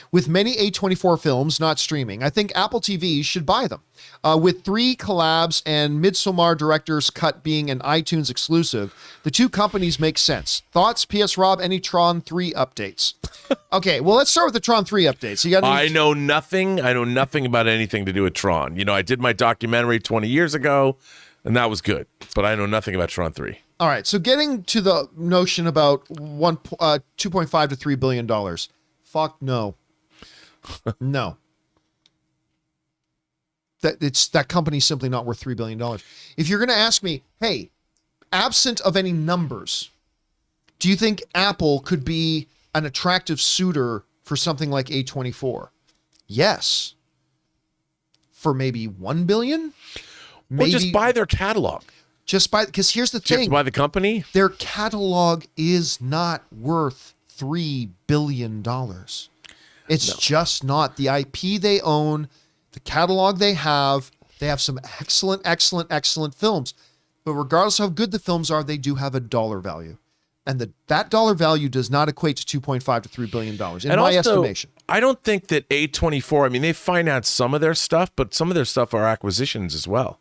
With many A24 films not streaming, I think Apple TV should buy them. With 3 collabs and Midsommar Director's Cut being an iTunes exclusive, the 2 companies make sense. Thoughts, PS Rob, any Tron 3 updates? Okay, well, let's start with the Tron 3 updates. You got I know nothing about anything to do with Tron. You know, I did my documentary 20 years ago, and that was good. But I know nothing about Tron 3. All right, so getting to the notion about $2.5 to $3 billion. Fuck no. No. That company's simply not worth $3 billion. If you're going to ask me, hey, absent of any numbers, Do you think Apple could be an attractive suitor for something like A24? Yes. For maybe 1 billion? Maybe. Or just buy their catalog. Because here's the thing. Just buy the company? Their catalog is not worth $3 billion. It's just not. The IP they own, the catalog they have some excellent films. But regardless of how good the films are, they do have a dollar value. And that dollar value does not equate to $2.5 to $3 billion in my estimation. I don't think that A24, I mean, they financed some of their stuff, but some of their stuff are acquisitions as well.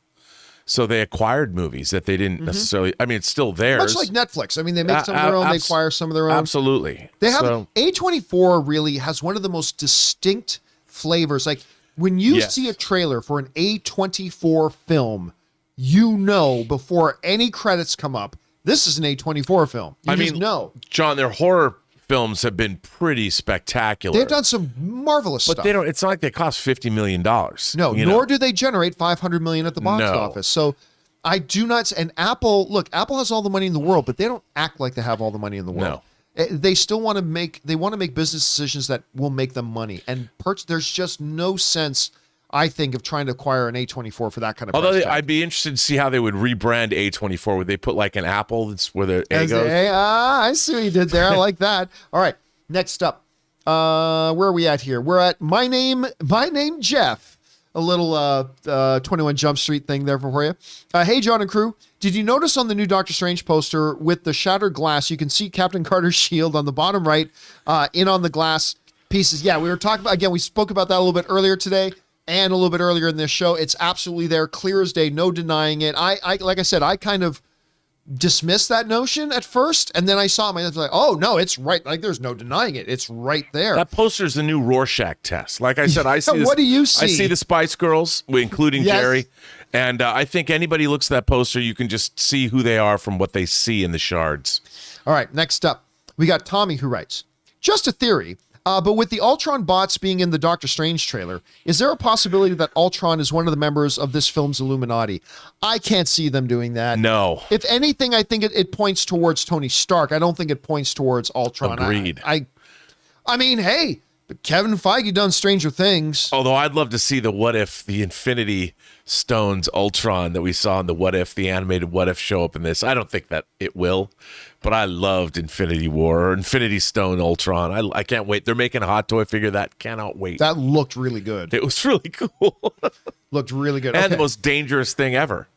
So they acquired movies that they didn't necessarily, I mean, it's still theirs. Much like Netflix. I mean, they make some of their own, they acquire some of their own. Absolutely. They have, A24 really has one of the most distinct flavors. Like when you see a trailer for an A24 film, you know before any credits come up, this is an A24 film. You just know. John, their horror films have been pretty spectacular. They've done some marvelous stuff. But it's not like they cost $50 million. No, nor do they generate $500 million at the box office. So I do not, and Apple has all the money in the world, but they don't act like they have all the money in the world. No. They still want to make business decisions that will make them money. And there's just no sense, I think, of trying to acquire an A24 for that kind of price tag. I'd be interested to see how they would rebrand A24. Would they put like an apple that's where the A goes? I see what you did there. I like that. All right, next up. Where are we at here? We're at My Name Jeff. A little 21 Jump Street thing there for you. Hey, John and crew. Did you notice on the new Doctor Strange poster with the shattered glass, you can see Captain Carter's shield on the bottom right, in on the glass pieces. Yeah, we were talking about, again, we spoke about that a little bit earlier today. And a little bit earlier in this show, it's absolutely there, clear as day, no denying it. I like I said, I kind of dismissed that notion at first, and then I saw it, and I was like, oh no, it's right. Like there's no denying it. It's right there. That poster's the new Rorschach test. Like I said, I see. What do you see? I see the Spice Girls, including Jerry, and I think anybody looks at that poster, you can just see who they are from what they see in the shards. All right, next up, we got Tommy who writes, just a theory. But with the Ultron bots being in the Doctor Strange trailer, is there a possibility that Ultron is one of the members of this film's Illuminati? I can't see them doing that. No. If anything, I think it points towards Tony Stark. I don't think it points towards Ultron. Agreed. I mean, hey, but Kevin Feige done Stranger Things. Although I'd love to see the Infinity Stones Ultron that we saw in the animated What If show up in this. I don't think that it will. But I loved Infinity War or Infinity Stone Ultron. I can't wait. They're making a hot toy figure that cannot wait. That looked really good. It was really cool. Looked really good. And the most dangerous thing ever.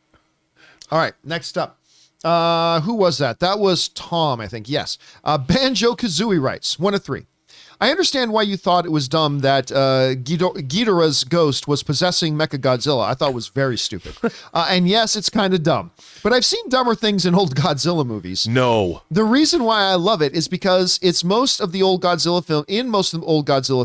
All right, next up. Who was that? That was Tom, I think. Yes. Banjo-Kazooie writes, 1 of 3. I understand why you thought it was dumb that Ghidorah's ghost was possessing Mechagodzilla. I thought it was very stupid. And yes, it's kind of dumb. But I've seen dumber things in old Godzilla movies. No. The reason why I love it is because in most of the old Godzilla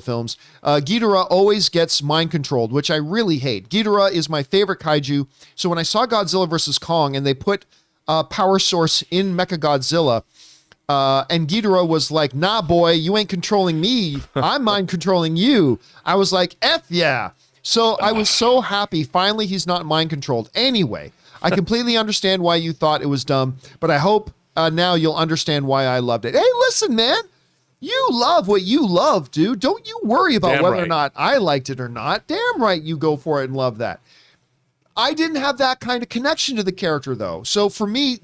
films, Ghidorah always gets mind controlled, which I really hate. Ghidorah is my favorite kaiju. So when I saw Godzilla vs. Kong and they put a power source in Mechagodzilla, and Ghidorah was like, nah, boy, you ain't controlling me. I'm mind controlling you. I was like, F yeah. So I was so happy. Finally, he's not mind controlled. Anyway, I completely understand why you thought it was dumb, but I hope now you'll understand why I loved it. Hey, listen, man, you love what you love, dude. Don't you worry about whether or not I liked it or not. Damn right you go for it and love that. I didn't have that kind of connection to the character, though. So for me,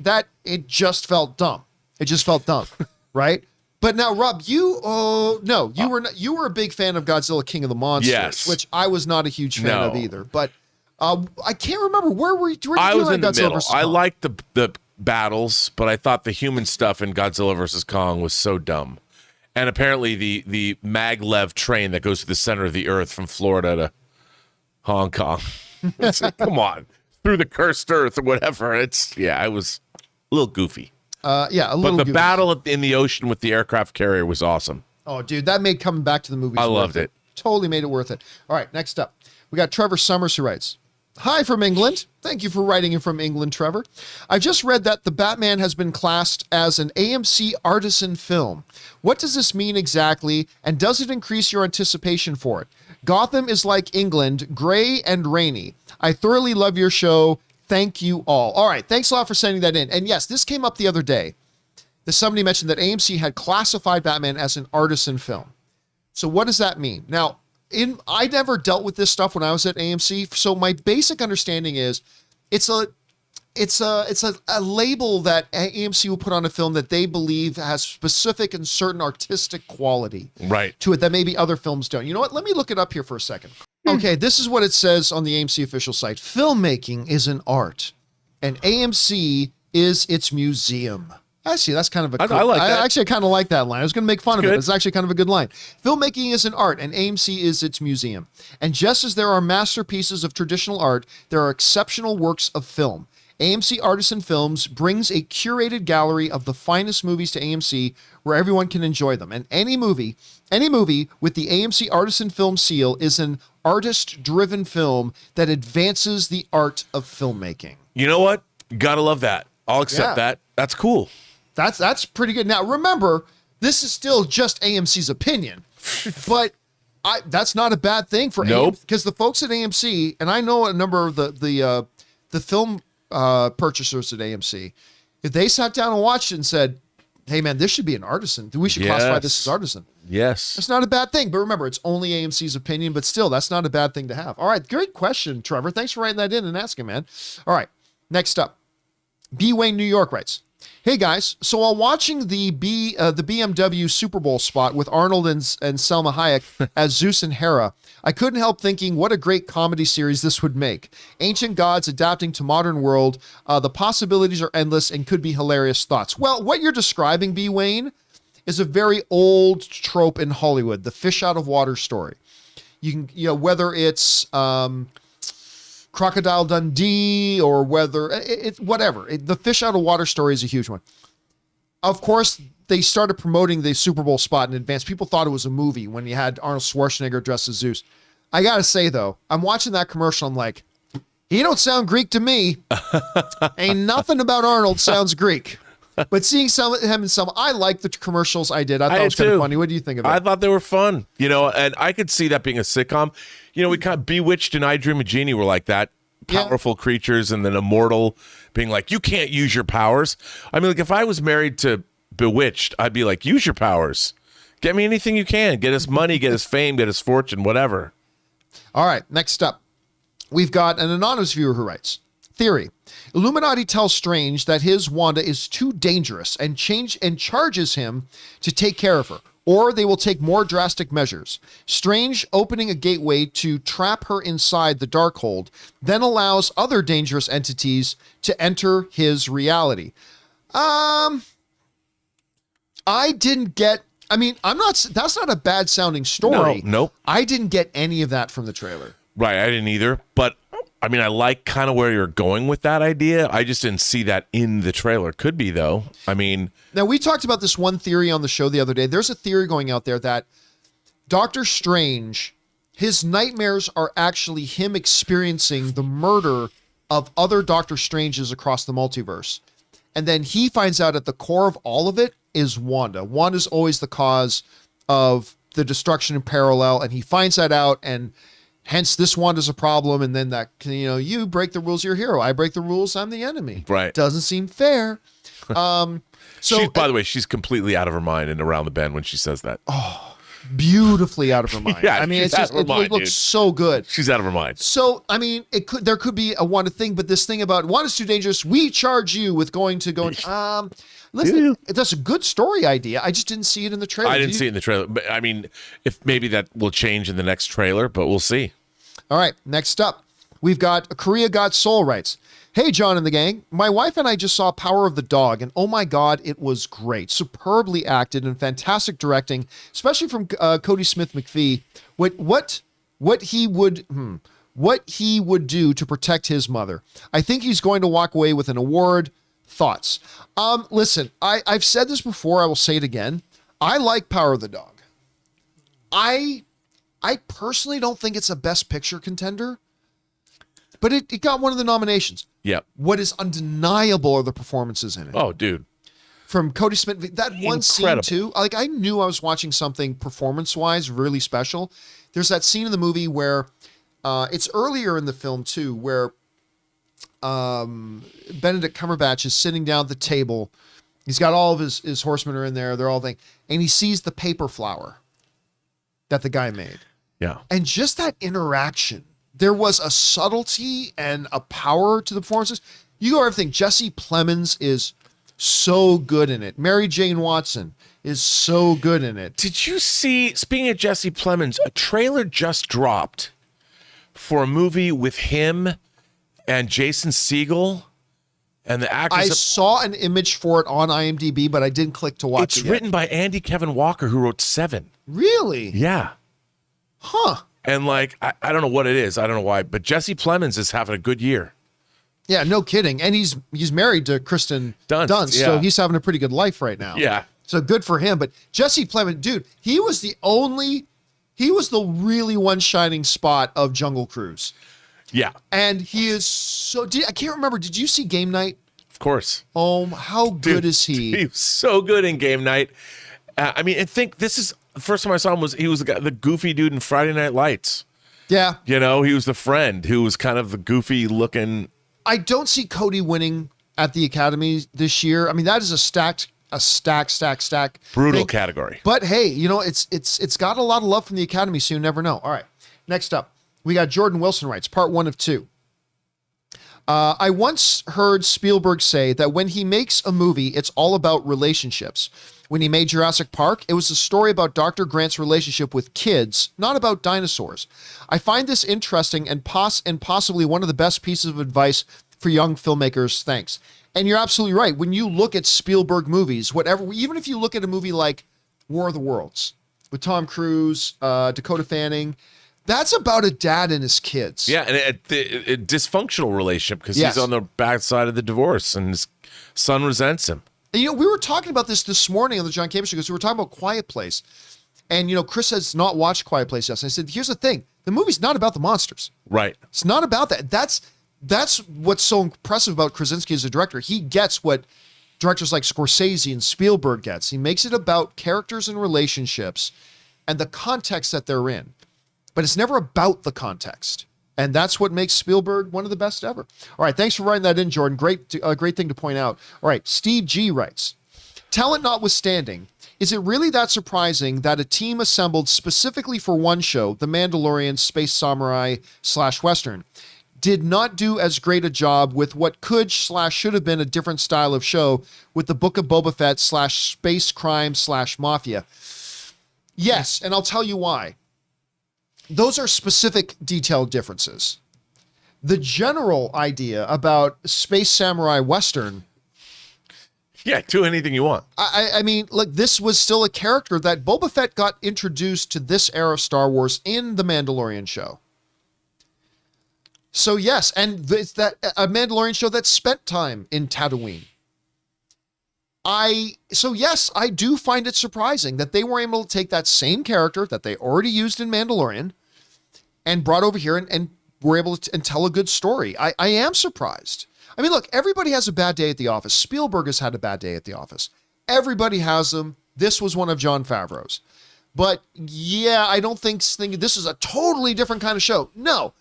it just felt dumb. It just felt dumb, right? But now, Rob, you were a big fan of Godzilla King of the Monsters, which I was not a huge fan of either. But I can't remember where did you I was like in the Godzilla middle. versus I Kong? liked the battles, but I thought the human stuff in Godzilla versus Kong was so dumb. And apparently the maglev train that goes to the center of the earth from Florida to Hong Kong. Come on, through the cursed earth or whatever. It was a little goofy. A little. But the battle in the ocean with the aircraft carrier was awesome. Oh, dude, that made coming back to the movies. I loved it. Totally made it worth it. All right, next up, we got Trevor Summers who writes, "Hi from England. Thank you for writing in from England, Trevor. I just read that the Batman has been classed as an AMC Artisan Film. What does this mean exactly, and does it increase your anticipation for it? Gotham is like England, gray and rainy. I thoroughly love your show. Thank you all." All right, thanks a lot for sending that in. And yes, this came up the other day. that somebody mentioned that AMC had classified Batman as an artisan film. So what does that mean? Now, I never dealt with this stuff when I was at AMC. So my basic understanding is it's a label that AMC will put on a film that they believe has specific and certain artistic quality to it that maybe other films don't. You know what? Let me look it up here for a second. Okay, this is what it says on the AMC official site. Filmmaking is an art, and AMC is its museum. Actually, that's kind of a cool, I like that. I kind of like that line. I was going to make fun of it. It's actually kind of a good line. Filmmaking is an art, and AMC is its museum. And just as there are masterpieces of traditional art, there are exceptional works of film. AMC Artisan Films brings a curated gallery of the finest movies to AMC where everyone can enjoy them. And any movie with the AMC Artisan Film seal is an artist-driven film that advances the art of filmmaking. You know what? Gotta love that. I'll accept that. That's cool. That's pretty good. Now, remember, this is still just AMC's opinion, but that's not a bad thing for AMC, because the folks at AMC, and I know a number of the film purchasers at AMC, if they sat down and watched it and said, hey man, this should be an artisan, we should classify this as artisan. Yes. That's not a bad thing. But remember, it's only AMC's opinion, but still, that's not a bad thing to have. All right. Great question, Trevor. Thanks for writing that in and asking, man. All right. Next up, B. Wayne, New York writes, hey guys, so while watching the BMW Super Bowl spot with Arnold and Selma Hayek as Zeus and Hera, I couldn't help thinking what a great comedy series this would make. Ancient gods adapting to modern world. The possibilities are endless and could be hilarious. Thoughts? Well, what you're describing, B. Wayne, is a very old trope in Hollywood, the fish out of water story. You can, whether it's Crocodile Dundee or whether whatever. The fish out of water story is a huge one. Of course, they started promoting the Super Bowl spot in advance. People thought it was a movie when you had Arnold Schwarzenegger dressed as Zeus. I got to say, though, I'm watching that commercial. I'm like, he don't sound Greek to me. Ain't nothing about Arnold sounds Greek. But seeing him and Selma, I like the commercials I did. I thought it was kind of funny. What do you think of it? I thought they were fun, and I could see that being a sitcom. We kind of Bewitched and I Dream of Jeannie were like that. Powerful creatures, and then Immortal being like, you can't use your powers. I mean, like, if I was married to Bewitched, I'd be like, use your powers. Get me anything you can. Get us money, get us fame, get us fortune, whatever. All right, next up. We've got an anonymous viewer who writes, Theory. Illuminati tells Strange that his Wanda is too dangerous and charges him to take care of her, or they will take more drastic measures. Strange opening a gateway to trap her inside the Darkhold, then allows other dangerous entities to enter his reality. I didn't get, that's not a bad sounding story. Nope. I didn't get any of that from the trailer. Right, I didn't either, but I like kind of where you're going with that idea. I just didn't see that in the trailer. Could be, though. Now, we talked about this one theory on the show the other day. There's a theory going out there that Doctor Strange, his nightmares are actually him experiencing the murder of other Doctor Stranges across the multiverse. And then he finds out at the core of all of it is Wanda. Wanda's always the cause of the destruction in parallel, and he finds that out, and hence this Wanda's a problem. And then that, you break the rules, you're a hero. I break the rules, I'm the enemy. Right. Doesn't seem fair. So, by the way, she's completely out of her mind and around the bend when she says that. Oh, beautifully out of her mind. Yeah, it looks so good. She's out of her mind. So, there could be a Wanda thing, but this thing about Wanda's too dangerous, we charge you with listen, that's a good story idea. I just didn't see it in the trailer. I didn't see it in the trailer. But if maybe that will change in the next trailer, but we'll see. All right, next up, we've got Korea Got Soul writes, hey, John and the gang, my wife and I just saw Power of the Dog, and oh my God, it was great. Superbly acted and fantastic directing, especially from Cody Smith-McPhee. What he would do to protect his mother. I think he's going to walk away with an award. Thoughts? Listen, I've said this before. I will say it again. I like Power of the Dog. I personally don't think it's a Best Picture contender, but it got one of the nominations. Yeah. What is undeniable are the performances in it. Oh, dude. From Cody Smith, that one scene too. Like, I knew I was watching something performance-wise really special. There's that scene in the movie where it's earlier in the film too, where Benedict Cumberbatch is sitting down at the table, He's got all of his horsemen are in there. They're all thing. And he sees the paper flower that the guy made. Yeah. And just that interaction, there was a subtlety and a power to the performances. You go everything. Jesse Plemons is so good in it. Mary Jane Watson is so good in it. Did you see, speaking of Jesse Plemons, a trailer just dropped for a movie with him and Jason Segel and the actors. I saw an image for it on IMDb, but I didn't click to watch it. It's written by Andy Kevin Walker, who wrote Seven. Really? Yeah. Huh. And like, I don't know what it is. I don't know why, but Jesse Plemons is having a good year. Yeah, no kidding. And he's married to Kristen Dunst, yeah. so he's having a pretty good life right now. Yeah. So good for him. But Jesse Plemons, dude, he was the really one shining spot of Jungle Cruise. Yeah. And he is so, I can't remember. Did you see Game Night? Of course. Oh, how good is he? He was so good in Game Night. I mean, I think this is the first time I saw him he was the goofy dude in Friday Night Lights. Yeah. You know, he was the friend who was kind of the goofy looking. I don't see Cody winning at the Academy this year. I mean, that is a stacked brutal thing. Category. But hey, you know, it's got a lot of love from the Academy, so you never know. All right. Next up, we got Jordan Wilson writes, part 1 of 2. I once heard Spielberg say that when he makes a movie, it's all about relationships. When he made Jurassic Park, it was a story about Dr. Grant's relationship with kids, not about dinosaurs. I find this interesting and possibly one of the best pieces of advice for young filmmakers. Thanks. And you're absolutely right. When you look at Spielberg movies, even if you look at a movie like War of the Worlds with Tom Cruise, Dakota Fanning, that's about a dad and his kids. Yeah, and a dysfunctional relationship because Yes. he's on the backside of the divorce and his son resents him. And, you know, we were talking about this morning on the John Campea Show because we were talking about Quiet Place. And, you know, Chris has not watched Quiet Place yet. And I said, here's the thing. The movie's not about the monsters. Right. It's not about that. That's what's so impressive about Krasinski as a director. He gets what directors like Scorsese and Spielberg gets. He makes it about characters and relationships and the context that they're in. But it's never about the context. And that's what makes Spielberg one of the best ever. All right, thanks for writing that in, Jordan. Great thing to point out. All right, Steve G writes, talent notwithstanding, is it really that surprising that a team assembled specifically for one show, The Mandalorian Space Samurai / Western, did not do as great a job with what could / should have been a different style of show with the Book of Boba Fett / space crime / mafia? Yes, and I'll tell you why. Those are specific detailed differences. The general idea about Space Samurai Western. Yeah, do anything you want. I mean, look, this was still a character that Boba Fett got introduced to this era of Star Wars in The Mandalorian show. So yes, and it's a Mandalorian show that spent time in Tatooine. So yes, I do find it surprising that they were able to take that same character that they already used in Mandalorian and brought over here and were able to tell a good story. I am surprised. I mean, look, everybody has a bad day at the office. Spielberg has had a bad day at the office. Everybody has them. This was one of Jon Favreau's. But yeah, I don't think this is a totally different kind of show. No.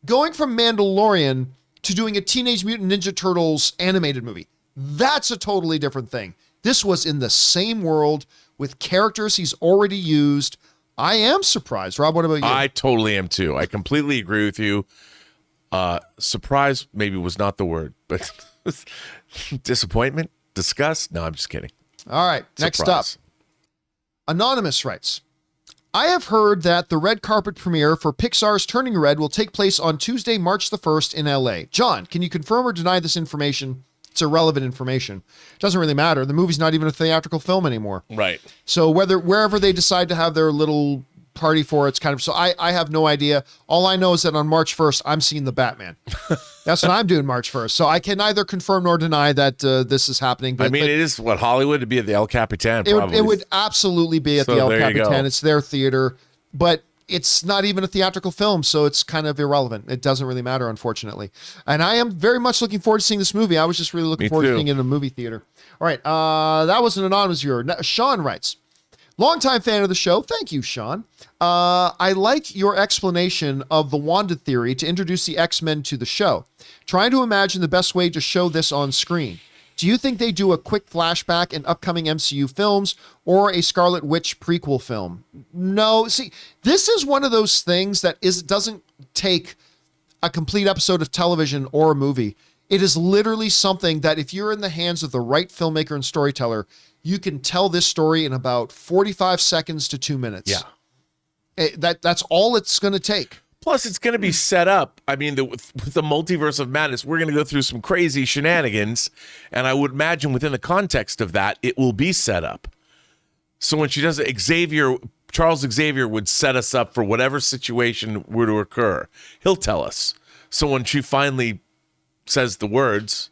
Going from Mandalorian to doing a Teenage Mutant Ninja Turtles animated movie, that's a totally different thing. This was in the same world with characters he's already used. I am surprised. Rob, what about you? I totally am too. I completely agree with you. Surprise maybe was not the word, but disappointment, disgust. No, I'm just kidding. All right. Next Surprise. up, Anonymous writes, I have heard that the red carpet premiere for Pixar's Turning Red will take place on Tuesday, March the 1st in LA. John, can you confirm or deny this information? It's irrelevant information. It doesn't really matter. The movie's not even a theatrical film anymore. Right. So wherever they decide to have their little party for it's kind of, so I have no idea. All I know is that on March 1st, I'm seeing the Batman. That's what I'm doing March 1st. So I can neither confirm nor deny that this is happening. But, it is what Hollywood to be at the El Capitan. Probably. It would absolutely be at the El Capitan. It's their theater, but it's not even a theatrical film, so it's kind of irrelevant. It doesn't really matter, unfortunately. And I am very much looking forward to seeing this movie. I was just really looking forward to seeing it in a movie theater. All right, that was an anonymous viewer. Now, Sean writes, longtime fan of the show. Thank you, Sean. I like your explanation of the Wanda Theory to introduce the X-Men to the show. Trying to imagine the best way to show this on screen. Do you think they do a quick flashback in upcoming MCU films or a Scarlet Witch prequel film? No. See, this is one of those things that doesn't take a complete episode of television or a movie. It is literally something that if you're in the hands of the right filmmaker and storyteller, you can tell this story in about 45 seconds to 2 minutes. Yeah. That's all it's going to take. Plus, it's going to be set up. I mean, with the multiverse of madness, we're going to go through some crazy shenanigans. And I would imagine within the context of that, it will be set up. So when she does it, Charles Xavier would set us up for whatever situation were to occur. He'll tell us. So when she finally says the words.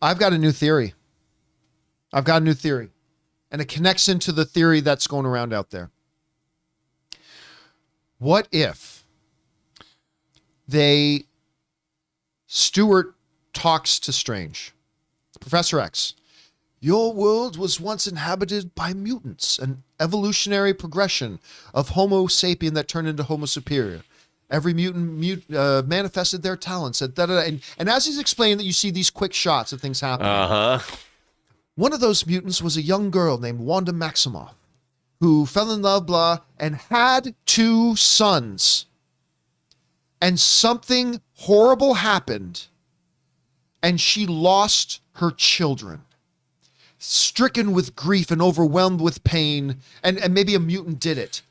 I've got a new theory. And it connects into the theory that's going around out there. What if Stewart talks to Strange? Professor X, your world was once inhabited by mutants, an evolutionary progression of Homo sapien that turned into Homo superior. Every mutant manifested their talents. And as he's explaining that, you see these quick shots of things happening. Uh-huh. One of those mutants was a young girl named Wanda Maximoff, who fell in love, and had 2 sons. And something horrible happened, and she lost her children. Stricken with grief and overwhelmed with pain, and maybe a mutant did it,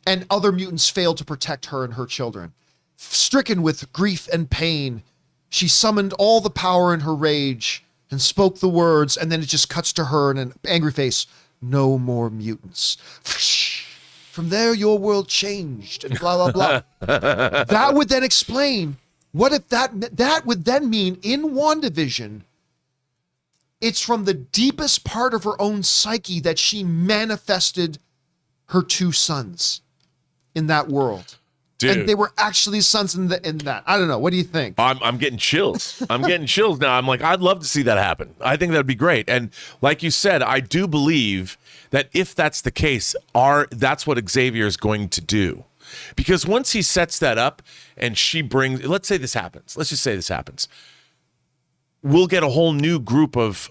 and other mutants failed to protect her and her children. Stricken with grief and pain, she summoned all the power in her rage and spoke the words, and then it just cuts to her in an angry face. No more mutants. From there, your world changed, and blah, blah, blah. That would then explain, what if that would then mean in WandaVision, it's from the deepest part of her own psyche that she manifested her 2 sons in that world. Dude. And they were actually sons in that. I don't know. What do you think? I'm getting chills. I'm getting chills now. I'm like, I'd love to see that happen. I think that'd be great. And like you said, I do believe that if that's the case, that's what Xavier is going to do. Because once he sets that up and she brings, let's say this happens. Let's just say this happens. We'll get a whole new group of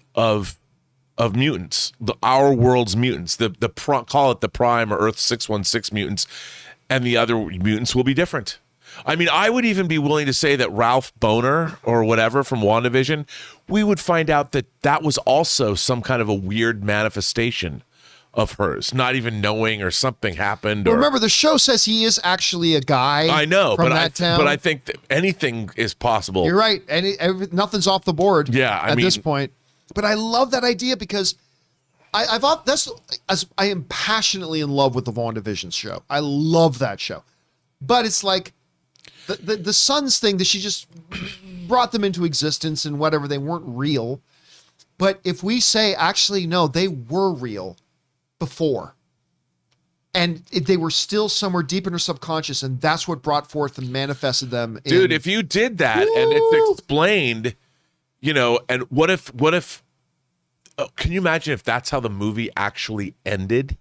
mutants, our world's mutants, call it the Prime or Earth 616 mutants. And the other mutants will be different. I mean, I would even be willing to say that Ralph Boner or whatever from WandaVision, we would find out that was also some kind of a weird manifestation of hers, not even knowing, or something happened. Well, remember, the show says he is actually a guy. I know, from but that town. But I think that anything is possible. You're right. Nothing's off the board. Yeah, at this point. But I love that idea because I am passionately in love with the WandaVision show. I love that show. But it's like the sons thing that she just brought them into existence and whatever, they weren't real. But if we say, actually, no, they were real before. And they were still somewhere deep in her subconscious, and that's what brought forth and manifested them. Dude, if you did that and it's explained, and what if, can you imagine if that's how the movie actually ended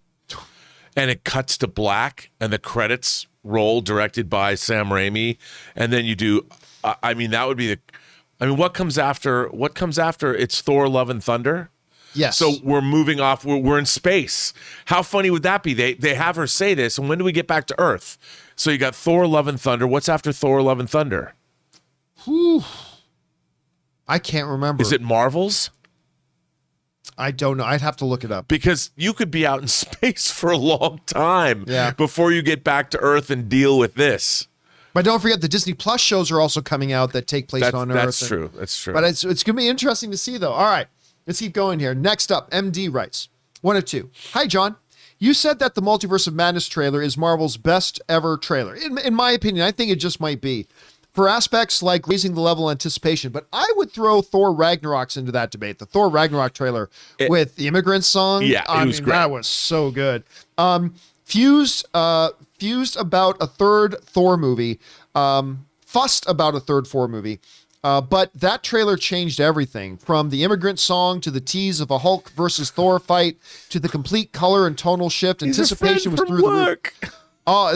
and it cuts to black and the credits roll directed by Sam Raimi, and then you do, that would be what comes after it's Thor Love and Thunder? Yes. So we're moving off, we're in space. How funny would that be? They have her say this, and when do we get back to Earth? So you got Thor Love and Thunder. What's after Thor Love and Thunder? Whew. I can't remember. Is it Marvels? I don't know. I'd have to look it up. Because you could be out in space for a long time before you get back to Earth and deal with this. But don't forget, the Disney Plus shows are also coming out that take place on Earth. That's true. That's true. But it's going to be interesting to see, though. All right, let's keep going here. Next up, MD writes, 1 of 2. Hi, John. You said that the Multiverse of Madness trailer is Marvel's best ever trailer. In my opinion, I think it just might be. For aspects like raising the level of anticipation, but I would throw Thor Ragnarok's into that debate. The Thor Ragnarok trailer with the Immigrant Song. Yeah, it was great. That was so good. Fused about a third Thor movie. Fussed about a third Thor movie. But that trailer changed everything, from the Immigrant Song to the tease of a Hulk versus Thor fight to the complete color and tonal shift. Anticipation was through the roof. Oh,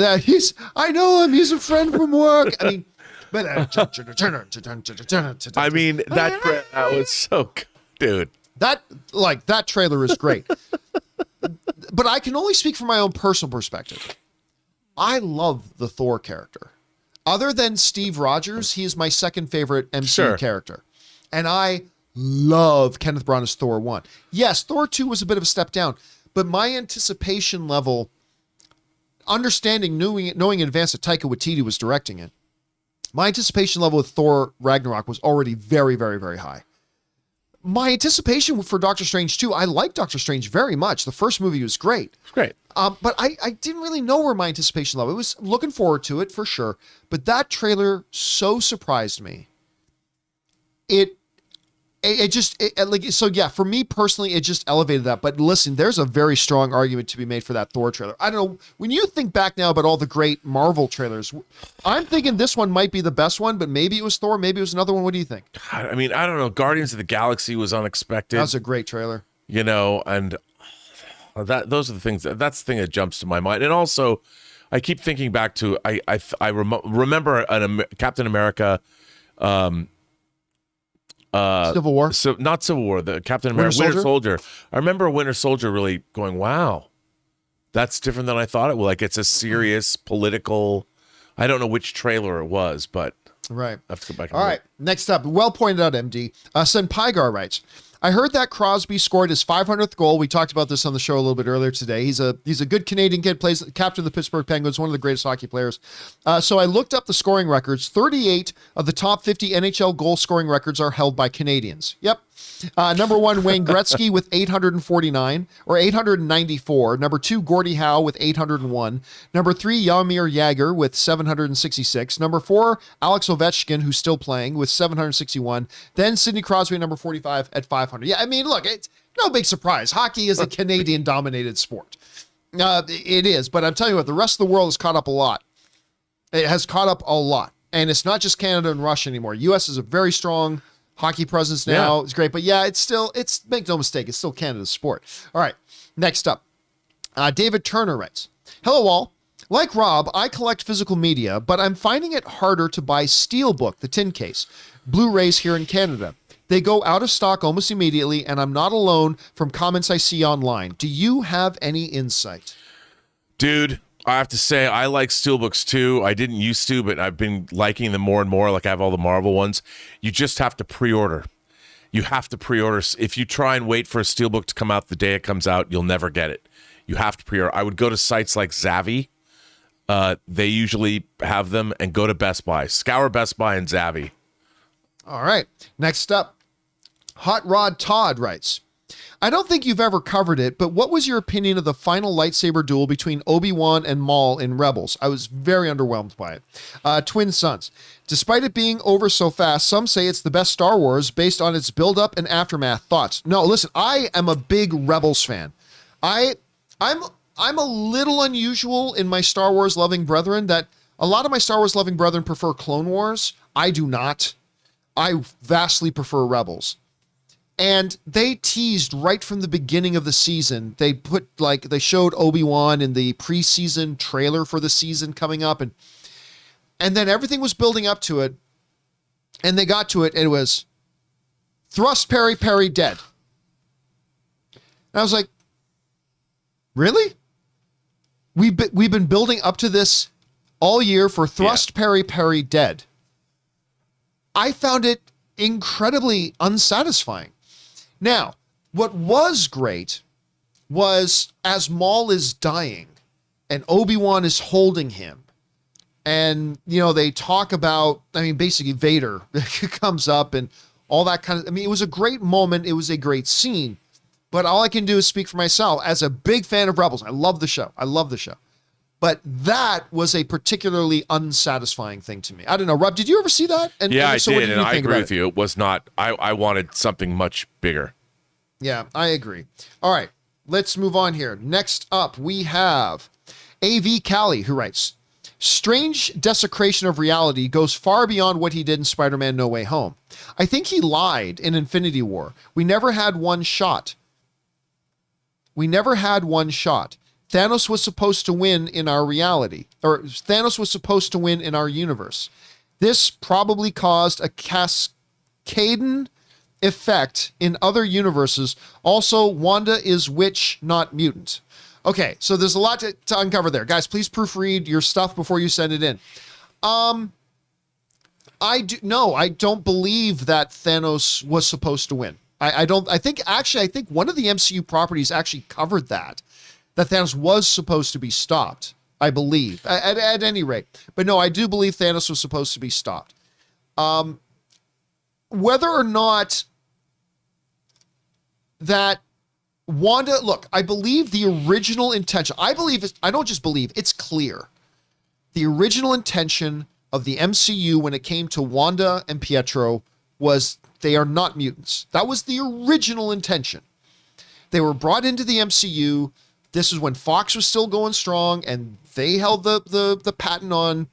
I know him. He's a friend from work. I mean, but that was so good. Dude. That trailer is great. But I can only speak from my own personal perspective. I love the Thor character. Other than Steve Rogers, he is my second favorite MCU character. And I love Kenneth Branagh's Thor 1. Yes, Thor 2 was a bit of a step down, but my anticipation level, understanding, knowing in advance that Taika Waititi was directing it, my anticipation level with Thor Ragnarok was already very, very, very high. My anticipation for Doctor Strange 2, I like Doctor Strange very much. The first movie was great. It's great. But I didn't really know where my anticipation level. I was looking forward to it for sure. But that trailer so surprised me. For me personally, it just elevated that. But listen, there's a very strong argument to be made for that Thor trailer. I don't know. When you think back now about all the great Marvel trailers, I'm thinking this one might be the best one, but maybe it was Thor. Maybe it was another one. What do you think? I mean, I don't know. Guardians of the Galaxy was unexpected. That was a great trailer. You know, and those are the things. That's the thing that jumps to my mind. And also, I keep thinking back to, remember Captain America, Civil War? So not Civil War, the Captain America Winter Soldier. I remember Winter Soldier really going, wow, that's different than I thought it was. Like, it's a serious political, I don't know which trailer it was, but right. I have to go back and All look. right, next up, well pointed out, MD. Senpaigar writes, I heard that Crosby scored his 500th goal. We talked about this on the show a little bit earlier today. He's a good Canadian kid, plays captain of the Pittsburgh Penguins, one of the greatest hockey players. So I looked up the scoring records. 38 of the top 50 NHL goal scoring records are held by Canadians. Yep. Number one, Wayne Gretzky with 849 or 894. Number two, Gordie Howe with 801. Number three, Jaromir Jagr with 766. Number four, Alex Ovechkin, who's still playing, with 761. Then Sidney Crosby, number 45 at 500. Yeah, I mean, look, it's no big surprise. Hockey is a Canadian-dominated sport. It is, but I'm telling you what, the rest of the world has caught up a lot. It has caught up a lot. And it's not just Canada and Russia anymore. U.S. is a very strong hockey presence now. Yeah. It's great. But yeah, it's make no mistake, it's still Canada's sport. All right, next up. David Turner writes, hello all. Like Rob, I collect physical media, but I'm finding it harder to buy Steelbook, the tin case, Blu-rays here in Canada. They go out of stock almost immediately, and I'm not alone from comments I see online. Do you have any insight? Dude, I have to say, I like Steelbooks too. I didn't used to, but I've been liking them more and more. Like, I have all the Marvel ones. You just have to pre-order. You have to pre-order. If you try and wait for a Steelbook to come out the day it comes out, you'll never get it. You have to pre-order. I would go to sites like Zavvi. They usually have them, and go to Best Buy. Scour Best Buy and Zavvi. All right. Next up, Hot Rod Todd writes, I don't think you've ever covered it, but what was your opinion of the final lightsaber duel between Obi-Wan and Maul in Rebels? I was very underwhelmed by it. Twin Sons. Despite it being over so fast, some say it's the best Star Wars based on its build-up and aftermath. Thoughts? No, listen, I am a big Rebels fan. I'm a little unusual in my Star Wars loving brethren that a lot of my Star Wars loving brethren prefer Clone Wars. I do not. I vastly prefer Rebels. And they teased right from the beginning of the season. They showed Obi-Wan in the preseason trailer for the season coming up. And then everything was building up to it. And they got to it. And it was thrust, parry, parry, dead. And I was like, really? We've been building up to this all year for thrust, parry, parry, dead. I found it incredibly unsatisfying. Now, what was great was as Maul is dying and Obi-Wan is holding him, and, they talk about, basically Vader comes up and all that kind of, it was a great moment. It was a great scene, but all I can do is speak for myself as a big fan of Rebels. I love the show. But that was a particularly unsatisfying thing to me. I don't know, Rob, did you ever see that? I did, and I agree with you. It was not, I wanted something much bigger. Yeah, I agree. All right, let's move on here. Next up, we have A.V. Callie, who writes, strange desecration of reality goes far beyond what he did in SpiderMan No Way Home. I think he lied in Infinity War. We never had one shot. Thanos was supposed to win in our reality, or Thanos was supposed to win in our universe. This probably caused a cascading effect in other universes. Also, Wanda is witch, not mutant. Okay, so there's a lot to uncover there. Guys, please proofread your stuff before you send it in. I don't believe that Thanos was supposed to win. I think one of the MCU properties actually covered that Thanos was supposed to be stopped, I believe, at any rate. But no, I do believe Thanos was supposed to be stopped. Whether or not that Wanda, look, I believe the original intention, I don't just believe, it's clear. The original intention of the MCU when it came to Wanda and Pietro was they are not mutants. That was the original intention. They were brought into the MCU. This is when Fox was still going strong, and they held the patent on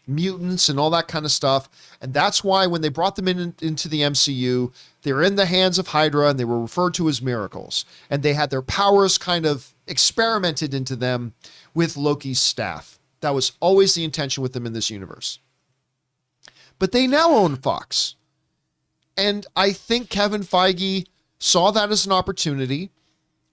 mutants and all that kind of stuff. And that's why when they brought them into the MCU, they were in the hands of Hydra, and they were referred to as miracles. And they had their powers kind of experimented into them with Loki's staff. That was always the intention with them in this universe. But they now own Fox. And I think Kevin Feige saw that as an opportunity,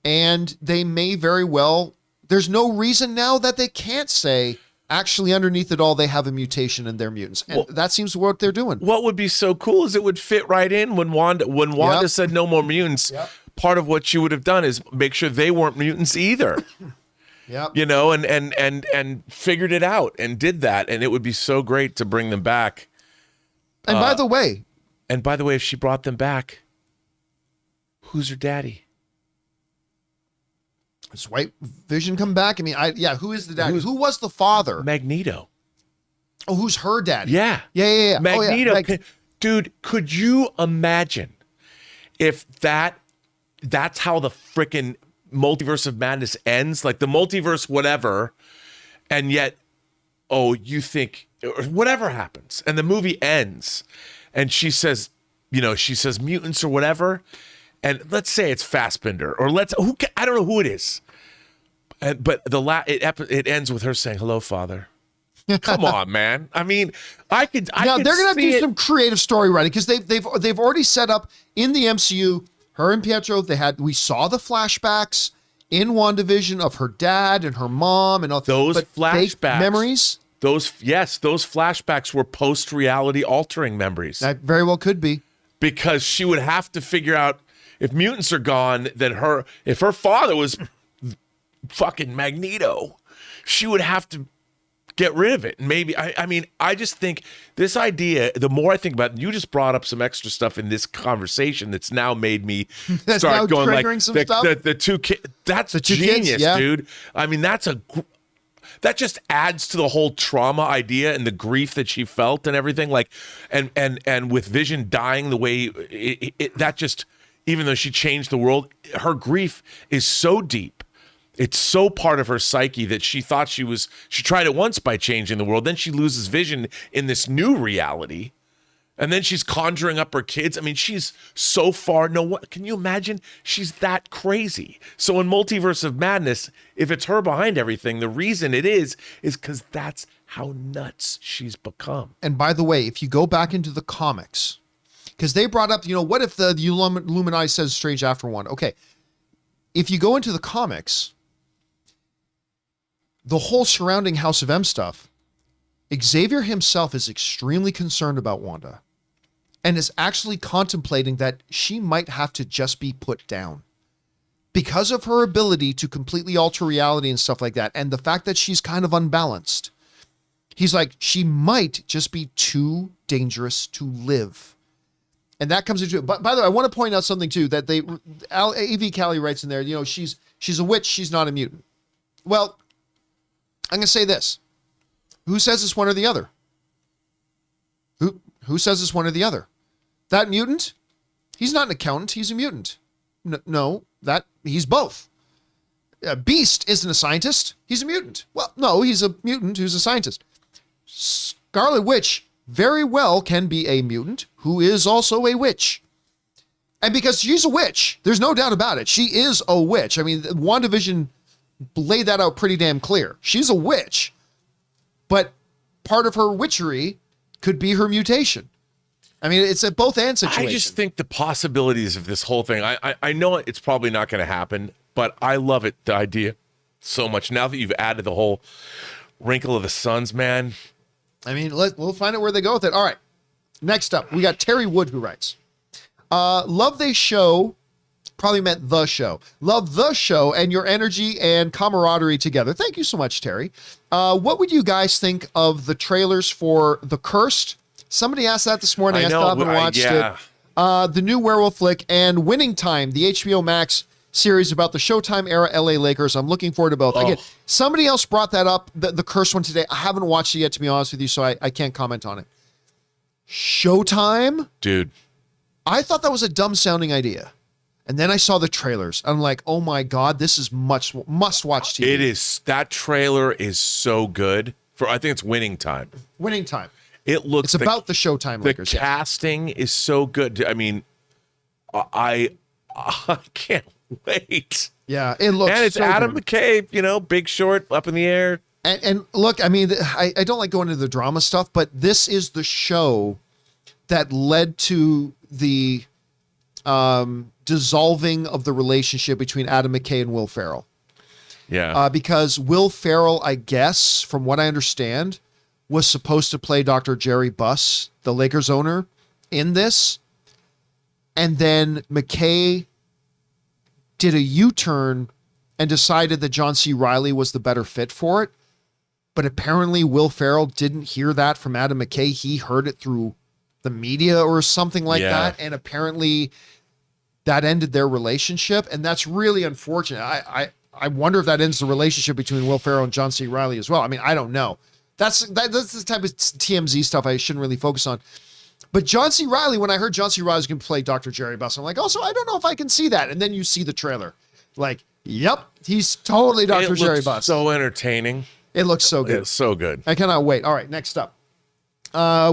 and they may very well, there's no reason now that they can't say, actually underneath it all, they have a mutation and they're mutants. And that seems what they're doing. What would be so cool is it would fit right in when Wanda said no more mutants. Yep. Part of what she would have done is make sure they weren't mutants either. Yep. You know, and figured it out and did that. And it would be so great to bring them back. And by the way, if she brought them back, who's her daddy? Does White Vision come back? I mean, who is the daddy? Who was the father? Magneto. Oh, who's her daddy? Yeah. Yeah. Magneto. Dude, could you imagine if that's how the frickin' multiverse of madness ends? Like the multiverse, whatever, and yet, you think, or whatever happens, and the movie ends, and she says mutants or whatever, and let's say it's Fassbender, or I don't know who it is, but it ends with her saying, "Hello, Father." Come on, man. I mean, they're gonna have to do some creative story writing, because they've already set up in the MCU her and Pietro. We saw the flashbacks in WandaVision of her dad and her mom and all those flashbacks memories. Those flashbacks were post-reality altering memories. That very well could be. Because she would have to figure out, if mutants are gone, then if her father was fucking Magneto, she would have to get rid of it. And maybe, I just think this idea, the more I think about it, you just brought up some extra stuff in this conversation that's now made me start going like, the two kids, that's a genius, dude. I mean, that just adds to the whole trauma idea and the grief that she felt and everything. Like, and with Vision dying the way that just, even though she changed the world, her grief is so deep. It's so part of her psyche that she thought she tried it once by changing the world. Then she loses Vision in this new reality. And then she's conjuring up her kids. I mean, she's so far. Can you imagine? She's that crazy. So in Multiverse of Madness, if it's her behind everything, the reason it is because that's how nuts she's become. And by the way, if you go back into the comics, because they brought up, what if the Illuminati says Strange after one? Okay. If you go into the comics, the whole surrounding House of M stuff, Xavier himself is extremely concerned about Wanda and is actually contemplating that she might have to just be put down because of her ability to completely alter reality and stuff like that. And the fact that she's kind of unbalanced. He's like, she might just be too dangerous to live. And that comes into it. But by the way, I want to point out something too, that AV Callie writes in there, she's a witch. She's not a mutant. Well, I'm going to say this. Who says it's one or the other? Who says it's one or the other? That mutant? He's not an accountant. He's a mutant. No, he's both. Beast isn't a scientist. He's a mutant. Well, no, he's a mutant who's a scientist. Scarlet Witch very well can be a mutant who is also a witch. And because she's a witch, there's no doubt about it. She is a witch. I mean, WandaVision laid that out pretty damn clear. She's a witch. But part of her witchery could be her mutation. I mean, it's a both and situation. I just think the possibilities of this whole thing, I know it's probably not going to happen, but I love it, the idea so much. Now that you've added the whole wrinkle of the suns, man. I mean, we'll find out where they go with it. All right. Next up, we got Terry Wood who writes, love they show, probably meant the show. Love the show and your energy and camaraderie together. Thank you so much, Terry. What would you guys think of the trailers for The Cursed? Somebody asked that this morning. I still haven't watched it. The new werewolf flick and Winning Time, the HBO Max series about the Showtime era LA Lakers. I'm looking forward to both. Again, somebody else brought that up, the Cursed one today. I haven't watched it yet, to be honest with you, so I can't comment on it. Showtime? Dude. I thought that was a dumb sounding idea. And then I saw the trailers. I'm like, oh my God, this is must-watch TV. It is. That trailer is so good. I think it's Winning Time. Winning Time. It looks. It's about the Showtime Lakers. The casting is so good. I mean, I can't wait. Yeah, it looks. And it's so Adam good. McKay. Big Short, up in the air. And look, I mean, I don't like going into the drama stuff, but this is the show that led to the dissolving of the relationship between Adam McKay and Will Ferrell. Yeah. Because Will Ferrell, I guess, from what I understand, was supposed to play Dr. Jerry Buss, the Lakers owner, in this. And then McKay did a U-turn and decided that John C. Reilly was the better fit for it. But apparently Will Ferrell didn't hear that from Adam McKay. He heard it through the media or something like that. And apparently that ended their relationship. And that's really unfortunate. I wonder if that ends the relationship between Will Ferrell and John C. Reilly as well. I mean, I don't know. That's the type of TMZ stuff I shouldn't really focus on. But John C. Reilly, when I heard John C. Reilly was going to play Dr. Jerry Buss, I'm like, also, I don't know if I can see that. And then you see the trailer. Like, yep, he's totally Dr. Jerry Buss. So entertaining. It looks so good. It's so good. I cannot wait. All right, next up.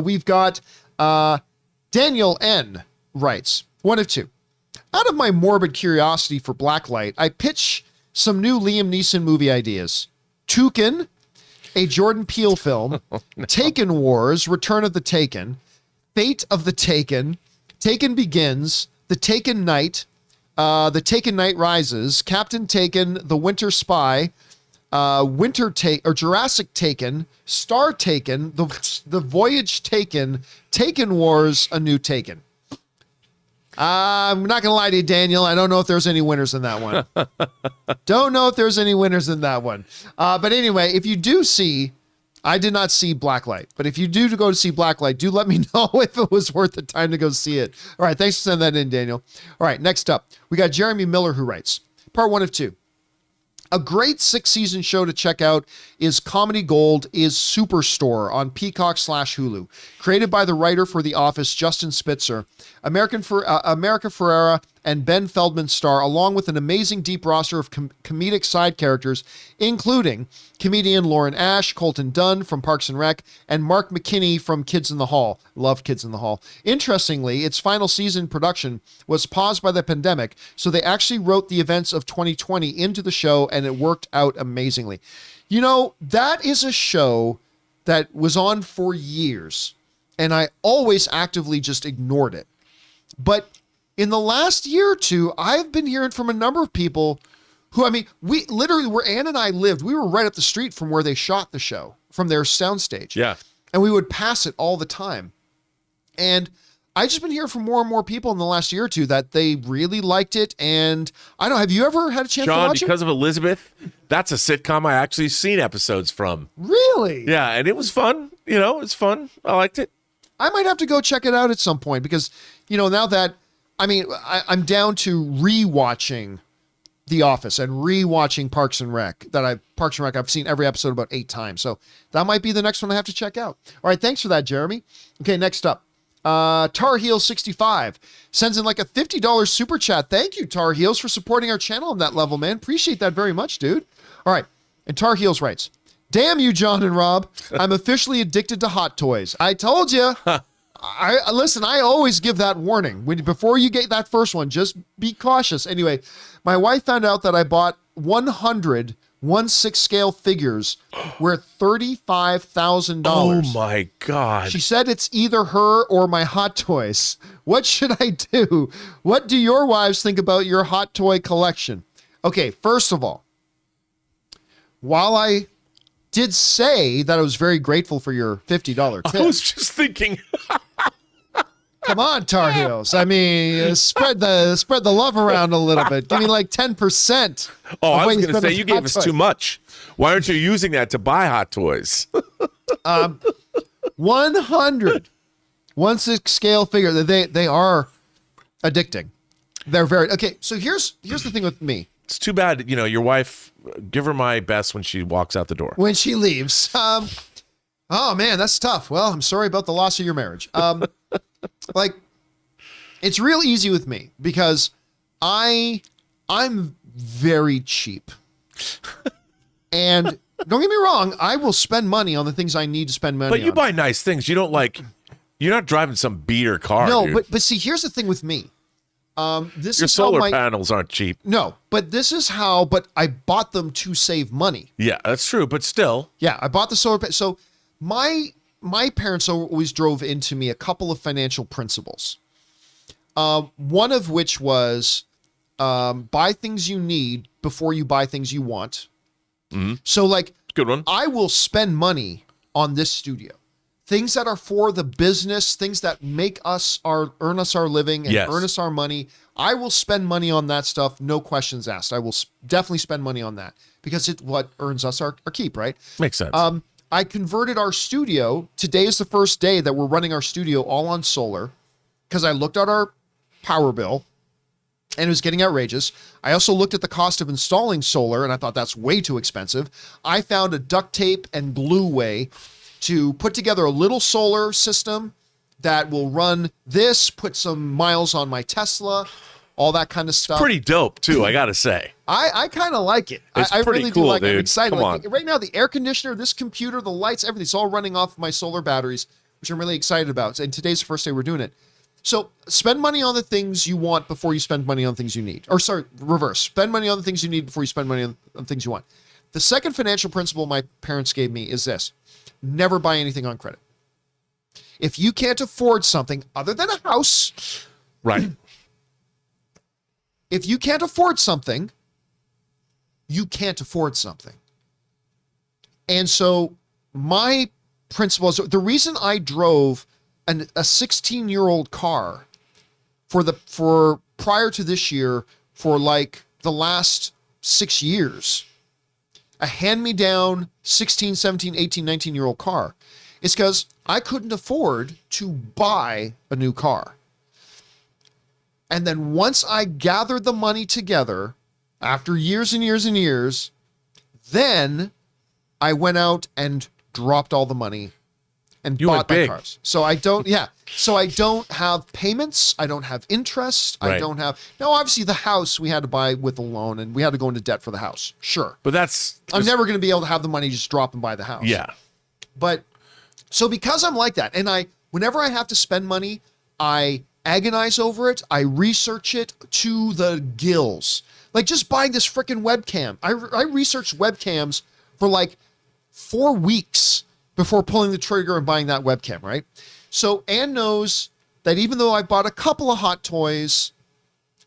We've got Daniel N. writes, one of two. Out of my morbid curiosity for Blacklight, I pitch some new Liam Neeson movie ideas. Toucan, a Jordan Peele film, Taken Wars, Return of the Taken, Fate of the Taken, Taken Begins, The Taken Knight, The Taken Knight Rises, Captain Taken, The Winter Spy, Jurassic Taken, Star Taken, The Voyage Taken, Taken Wars, A New Taken. I'm not going to lie to you, Daniel. I don't know if there's any winners in that one. Don't know if there's any winners in that one. But anyway, if you do see, I did not see Blacklight, but if you do go to see Blacklight, do let me know if it was worth the time to go see it. All right. Thanks for sending that in, Daniel. All right. Next up, we got Jeremy Miller who writes, part 1 of 2. A great 6-season show to check out is Comedy Gold is Superstore on Peacock/Hulu. Created by the writer for The Office, Justin Spitzer, America Ferrera and Ben Feldman star, along with an amazing deep roster of comedic side characters, including comedian Lauren Ash, Colton Dunn from Parks and Rec, and Mark McKinney from Kids in the Hall. Love Kids in the Hall. Interestingly, its final season production was paused by the pandemic, so they actually wrote the events of 2020 into the show, and it worked out amazingly. You know, that is a show that was on for years, and I always actively just ignored it. But in the last year or two, I've been hearing from a number of people who, I mean, we literally, where Ann and I lived, we were right up the street from where they shot the show, from their soundstage. Yeah. And we would pass it all the time. And I just been hearing from more and more people in the last year or two that they really liked it. And I don't know, have you ever had a chance to watch because it? of Elizabeth, that's a sitcom I actually seen episodes from. Really? Yeah, and it was fun. You know, it's fun. I liked it. I might have to go check it out at some point because, you know, now that, I mean, I'm down to rewatching The Office and rewatching Parks and Rec. I've seen every episode about 8 times. So that might be the next one I have to check out. All right, thanks for that, Jeremy. Okay, next up. Tar Heels 65 sends in like a $50 super chat. Thank you, Tar Heels, for supporting our channel on that level, man. Appreciate that very much, dude. All right, and Tar Heels writes, damn you, John and Rob. I'm officially addicted to hot toys. I told you. Listen, I always give that warning. Before you get that first one, just be cautious. Anyway, my wife found out that I bought 100 1/6 scale figures worth $35,000. Oh my God. She said it's either her or my Hot Toys. What should I do? What do your wives think about your Hot Toy collection? Okay, first of all, while I did say that I was very grateful for your $50 tip. I was just thinking. Come on, Tar Heels. I mean, spread the love around a little bit. Give me like 10%. Oh, I was going to say you gave us too much. Why aren't you using that to buy Hot Toys? 100 1/6 scale figure. They are addicting. They're very okay. So here's the thing with me. It's too bad, your wife. Give her my best when she walks out the door. When she leaves. Oh man, that's tough. Well, I'm sorry about the loss of your marriage. Like, it's real easy with me because I'm very cheap. And don't get me wrong, I will spend money on the things I need to spend money on. But you buy nice things. You don't you're not driving some beater car. No, dude. but see, here's the thing with me. Your solar panels aren't cheap. No, but this is how, but I bought them to save money. Yeah, that's true, but still. Yeah, I bought the solar panel. So my parents always drove into me a couple of financial principles. One of which was buy things you need before you buy things you want. Mm-hmm. So like, good one. I will spend money on this studio. Things that are for the business, things that make us earn us our living and earn us our money. I will spend money on that stuff. No questions asked. I will definitely spend money on that because it's what earns us our keep, right? Makes sense. I converted our studio. Today is the first day that we're running our studio all on solar because I looked at our power bill and it was getting outrageous. I also looked at the cost of installing solar and I thought that's way too expensive. I found a duct tape and glue way to put together a little solar system that will run this, put some miles on my Tesla, all that kind of stuff. Pretty dope too, I gotta say. I kind of like it. It's I pretty really cool, do like it. I'm dude. excited. Come Like, on. right now, the air conditioner, this computer, the lights, everything's all running off my solar batteries, which I'm really excited about. And today's the first day we're doing it. So spend money on the things you want before you spend money on things you need. Or sorry, reverse. Spend money on the things you need before you spend money on things you want. The second financial principle my parents gave me is this. Never buy anything on credit. If you can't afford something other than a house, Right. if you can't afford something, you can't afford something. And so my principle is the reason I drove a 16-year-old car for prior to this year for like the last 6 years, a hand-me-down 16, 17, 18, 19-year-old car, is because I couldn't afford to buy a new car. And then once I gathered the money together, after years and years and years, then I went out and dropped all the money and You went bought my big. cars. So I don't have payments. I don't have interest. I Right. don't have, no, obviously the house we had to buy with a loan and we had to go into debt for the house. Sure. But that's I'm never going to be able to have the money just drop and buy the house. yeah. But so because I'm like that, and whenever I have to spend money, I agonize over it. I research it to the gills. Like just buying this freaking webcam. I researched webcams for like 4 weeks before pulling the trigger and buying that webcam, right? So Anne knows that even though I bought a couple of hot toys,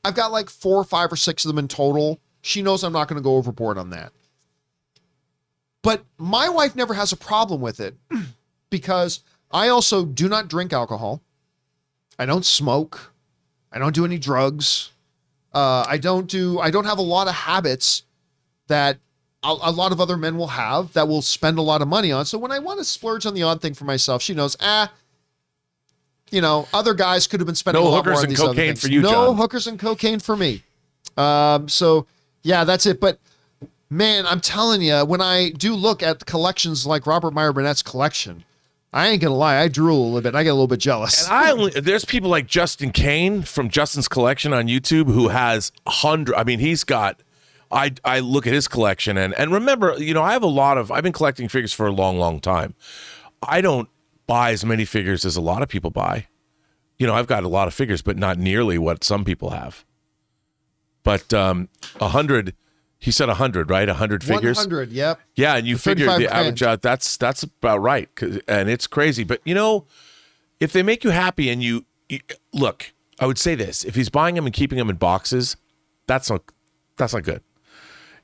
I've got like 4 or 5 or 6 of them in total. She knows I'm not going to go overboard on that. But my wife never has a problem with it because I also do not drink alcohol. I don't smoke. I don't do any drugs. I don't have a lot of habits that a lot of other men will have that will spend a lot of money on. So when I want to splurge on the odd thing for myself, she knows, other guys could have been spending No a lot more hookers on and these other cocaine things. for you, No John. hookers and cocaine for me. So yeah, that's it. But man, I'm telling you, when I do look at collections like Robert Meyer Burnett's collection, I ain't gonna lie, I drool a little bit. I get a little bit jealous. And there's people like Justin Kane from Justin's Collection on YouTube who has he's got, I look at his collection and remember, I have I've been collecting figures for a long, long time. I don't buy as many figures as a lot of people buy. I've got a lot of figures, but not nearly what some people have. But 100 He said 100, right? 100 figures. 100, yep. Yeah, and you figure 35 the grand. average out. That's about right, and it's crazy. But if they make you happy, and you look, I would say this: if he's buying them and keeping them in boxes, that's not good.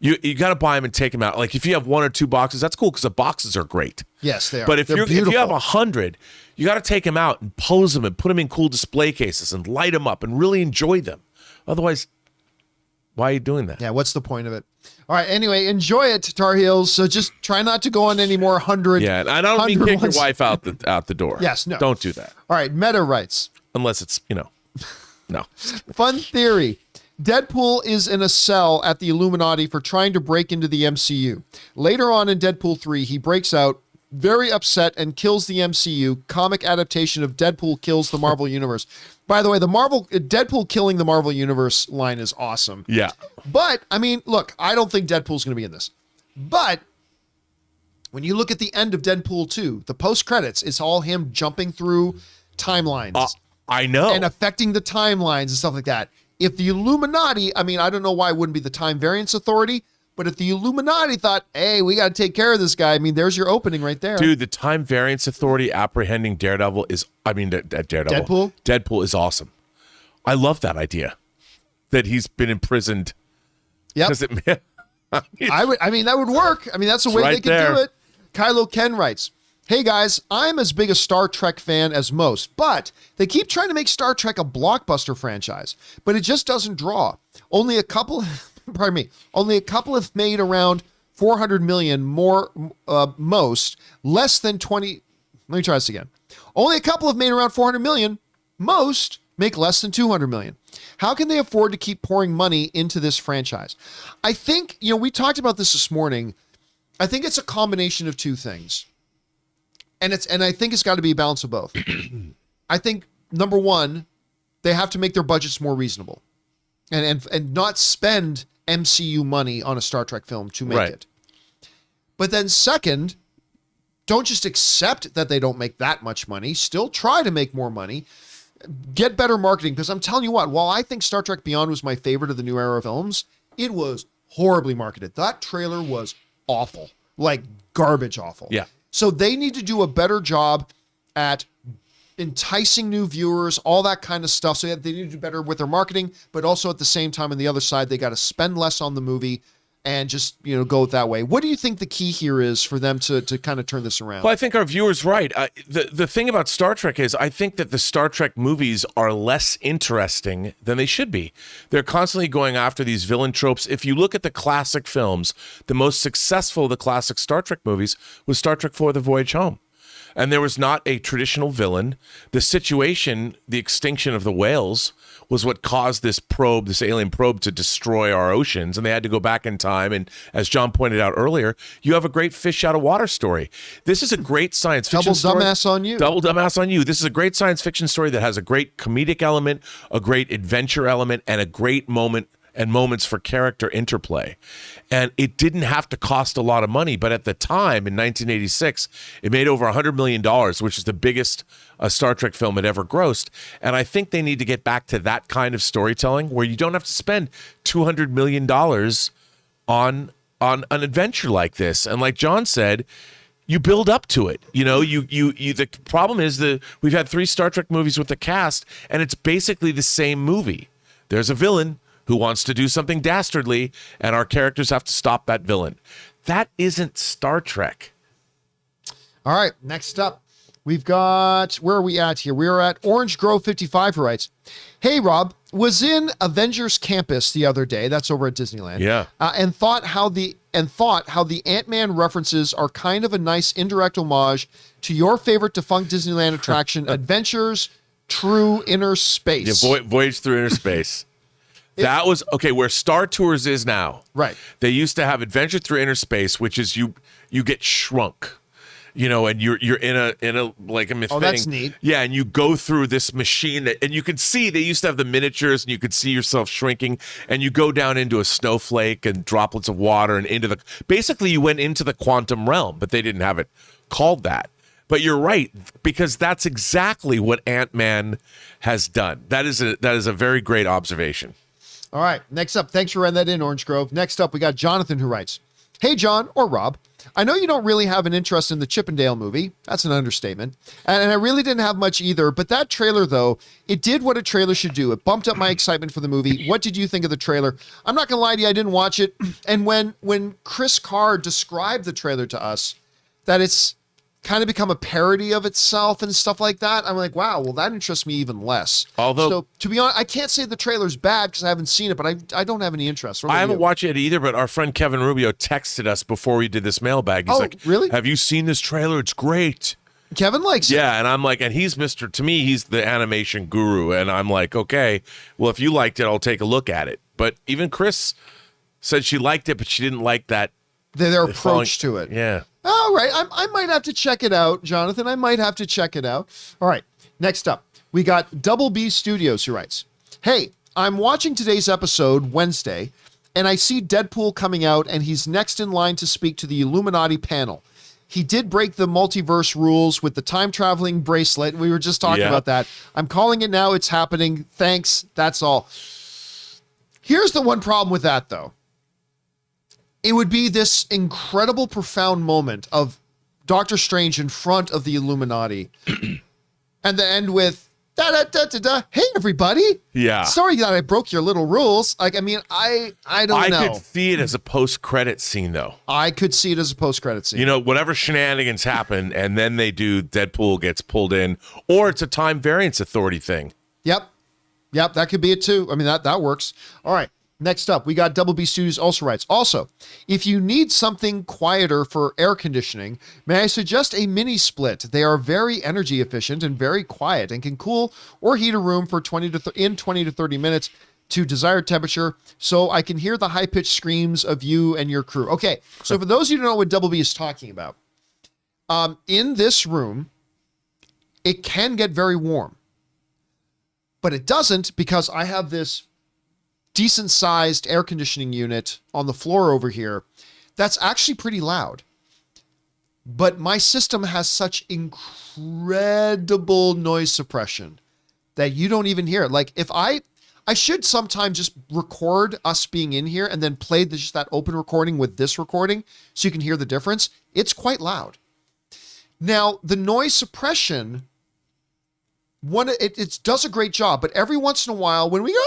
You got to buy them and take them out. Like if you have 1 or 2 boxes, that's cool because the boxes are great. Yes, they are. But if They're you have beautiful. 100, you got to take them out and pose them and put them in cool display cases and light them up and really enjoy them. Otherwise, why are you doing that? Yeah, what's the point of it? All right, anyway, enjoy it, Tar Heels. So just try not to go on any more 100. Yeah, and I don't mean kick your ones. wife out the door. Yes, no. Don't do that. All right, Meta writes, Unless it's, no. fun theory. Deadpool is in a cell at the Illuminati for trying to break into the MCU. Later on in Deadpool 3, he breaks out, very upset, and kills the MCU. Comic adaptation of Deadpool kills the Marvel Universe. By the way, Deadpool killing the Marvel Universe line is awesome. Yeah. But, I mean, look, I don't think Deadpool's going to be in this. But when you look at the end of Deadpool 2, the post-credits, it's all him jumping through timelines. I know. And affecting the timelines and stuff like that. If the Illuminati, I mean, I don't know why it wouldn't be the Time Variance Authority, but if the Illuminati thought, hey, we got to take care of this guy, I mean, there's your opening right there. Dude, the Time Variance Authority apprehending Daredevil is, Daredevil. Deadpool is awesome. I love that idea that he's been imprisoned. Yep. I mean, that would work. I mean, that's the way right they could do it. Kylo Ken writes, hey guys, I'm as big a Star Trek fan as most, but they keep trying to make Star Trek a blockbuster franchise, but it just doesn't draw. Only a couple have made around 400 million more, most, less than 20. Let me try this again. Only a couple have made around 400 million, most make less than 200 million. How can they afford to keep pouring money into this franchise? I think, we talked about this morning. I think it's a combination of two things. And I think it's got to be a balance of both. I think number one, they have to make their budgets more reasonable, and not spend MCU money on a Star Trek film to make it. But then second, don't just accept that they don't make that much money. Still try to make more money. Get better marketing, because I'm telling you what, while I think Star Trek Beyond was my favorite of the new era of films, it was horribly marketed. That trailer was awful, like garbage awful. Yeah. So they need to do a better job at enticing new viewers, all that kind of stuff. So they need to do better with their marketing, but also at the same time, on the other side, they got to spend less on the movie and just, go that way. What do you think the key here is for them to kind of turn this around? Well, I think our viewer's right. The thing about Star Trek is I think that the Star Trek movies are less interesting than they should be. They're constantly going after these villain tropes. If you look at the classic films, the most successful of the classic Star Trek movies was Star Trek IV: The Voyage Home. And there was not a traditional villain. The situation, the extinction of the whales, was what caused this alien probe to destroy our oceans. And they had to go back in time. And as John pointed out earlier, you have a great fish out of water story. This is a great science fiction story. Double dumbass on you. Double dumbass on you. This is a great science fiction story that has a great comedic element, a great adventure element, and a great moments for character interplay. And it didn't have to cost a lot of money, but at the time in 1986, it made over $100 million, which is the biggest Star Trek film had ever grossed. And I think they need to get back to that kind of storytelling where you don't have to spend $200 million on an adventure like this. And like John said, you build up to it. The problem is that we've had 3 Star Trek movies with the cast, and it's basically the same movie. There's a villain who wants to do something dastardly, and our characters have to stop that villain. That isn't Star Trek. All right, next up, we've got, where are we at here? We are at Orange Grove 55, who writes, hey, Rob, was in Avengers Campus the other day, that's over at Disneyland, and thought how the Ant-Man references are kind of a nice indirect homage to your favorite defunct Disneyland attraction, Adventures Through Inner Space. Yeah, Voyage Through Inner Space. That was where Star Tours is now. Right. They used to have Adventure Through Inner Space, which is you get shrunk, and you're in a like a thing. That's neat. Yeah, and you go through this machine and you can see they used to have the miniatures, and you could see yourself shrinking, and you go down into a snowflake and droplets of water and basically you went into the quantum realm, but they didn't have it called that. But you're right, because that's exactly what Ant-Man has done. That is a very great observation. All right, next up, thanks for writing that in, Orange Grove. Next up, we got Jonathan who writes, "Hey, John or Rob, I know you don't really have an interest in the Chippendale movie. That's an understatement. And I really didn't have much either, but that trailer, though, it did what a trailer should do. It bumped up my excitement for the movie. What did you think of the trailer?" I'm not going to lie to you, I didn't watch it. And when Chris Carr described the trailer to us, that it's kind of become a parody of itself and stuff like that, I'm like, wow, well, that interests me even less. Although, so to be honest, I can't say the trailer's bad because I haven't seen it, but I don't have any interest. I haven't watched it either, but our friend Kevin Rubio texted us before we did this mailbag. He's like, really? "Have you seen this trailer? It's great." Kevin likes it. Yeah, and I'm like, and to me, he's the animation guru, and I'm like, okay, well, if you liked it, I'll take a look at it. But even Chris said she liked it, but she didn't like that. Their approach to it. Yeah. All right, I might have to check it out, Jonathan. I might have to check it out. All right, next up, we got Double B Studios who writes, "Hey, I'm watching today's episode Wednesday, and I see Deadpool coming out, and he's next in line to speak to the Illuminati panel. He did break the multiverse rules with the time-traveling bracelet. We were just talking about that. I'm calling it now. It's happening. Thanks. That's all." Here's the one problem with that, though. It would be this incredible, profound moment of Doctor Strange in front of the Illuminati, and the end with da-da-da-da-da. "Hey, everybody. Yeah. Sorry that I broke your little rules." Like, I mean, I don't know. I could see it as a post-credit scene, though. I could see it as a post-credit scene. You know, whatever shenanigans happen, and then they do Deadpool gets pulled in, or it's a time variance authority thing. Yep, that could be it too. I mean, that works. All right. Next up, we got Double B Studios also writes, "Also, if you need something quieter for air conditioning, may I suggest a mini split? They are very energy efficient and very quiet and can cool or heat a room for 20 to 30 minutes to desired temperature, so I can hear the high-pitched screams of you and your crew." Okay, so for those of you who don't know what Double B is talking about, in this room, it can get very warm, but it doesn't because I have this decent sized air conditioning unit on the floor over here that's actually pretty loud. But my system has such incredible noise suppression that you don't even hear it. Like, if I should sometime just record us being in here and then play just that open recording with this recording so you can hear the difference. It's quite loud. Now, the noise suppression, it does a great job, but every once in a while when we go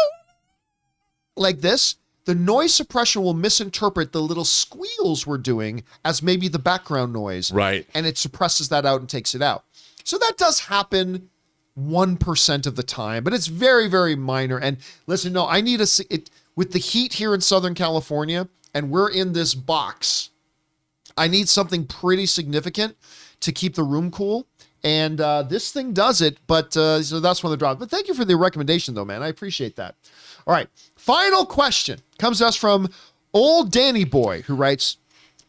like this, the noise suppression will misinterpret the little squeals we're doing as maybe the background noise. Right. And it suppresses that out and takes it out. So that does happen 1% of the time, but it's very, very minor. And listen, no, I need with the heat here in Southern California, and we're in this box, I need something pretty significant to keep the room cool. And this thing does it, but so that's one of the drops. But thank you for the recommendation, though, man. I appreciate that. All right. Final question comes to us from Old Danny Boy, who writes,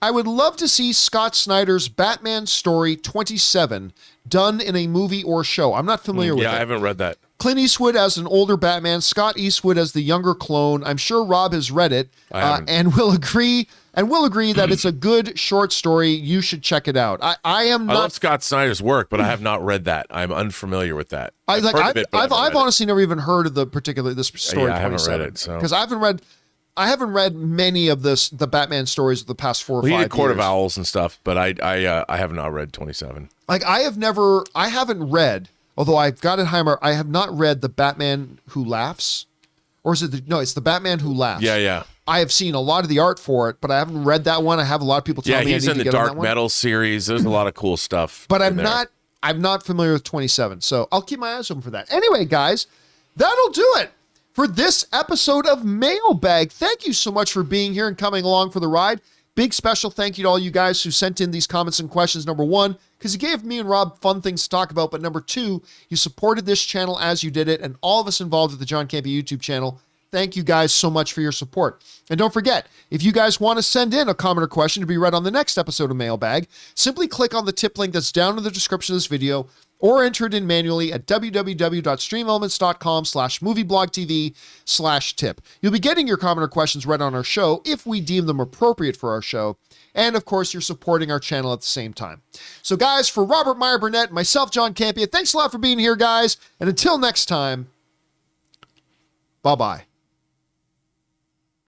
"I would love to see Scott Snyder's Batman story 27 done in a movie or show." I'm not familiar with it. Yeah, I haven't read that. Clint Eastwood as an older Batman, Scott Eastwood as the younger clone. I'm sure Rob has read it and will agree that it's a good short story. You should check it out. I love Scott Snyder's work, but I have not read that. I'm unfamiliar with that. I've honestly never even heard of this story. Yeah, I haven't read it, so because I haven't read many of the Batman stories of the past 4 or 5 years. He did Court of Owls and stuff, but I have not read 27. Like I haven't read, although I've got it higher. I have not read the Batman Who Laughs, or is it it's the Batman Who Laughs. Yeah. I have seen a lot of the art for it, but I haven't read that one. I have a lot of people tell me I need to get on that one. Yeah, he's in the Dark Metal series. There's a lot of cool stuff. But I'm not familiar with 27, so I'll keep my eyes open for that. Anyway, guys, that'll do it for this episode of Mailbag. Thank you so much for being here and coming along for the ride. Big special thank you to all you guys who sent in these comments and questions. Number one, because you gave me and Rob fun things to talk about. But number two, you supported this channel as you did it, and all of us involved with the John Campea YouTube channel. Thank you guys so much for your support. And don't forget, if you guys want to send in a comment or question to be read on the next episode of Mailbag, simply click on the tip link that's down in the description of this video or enter it in manually at www.streamelements.com/movieblogtv/tip. You'll be getting your comment or questions read on our show if we deem them appropriate for our show. And of course, you're supporting our channel at the same time. So guys, for Robert Meyer Burnett, myself, John Campea, thanks a lot for being here, guys. And until next time, bye-bye.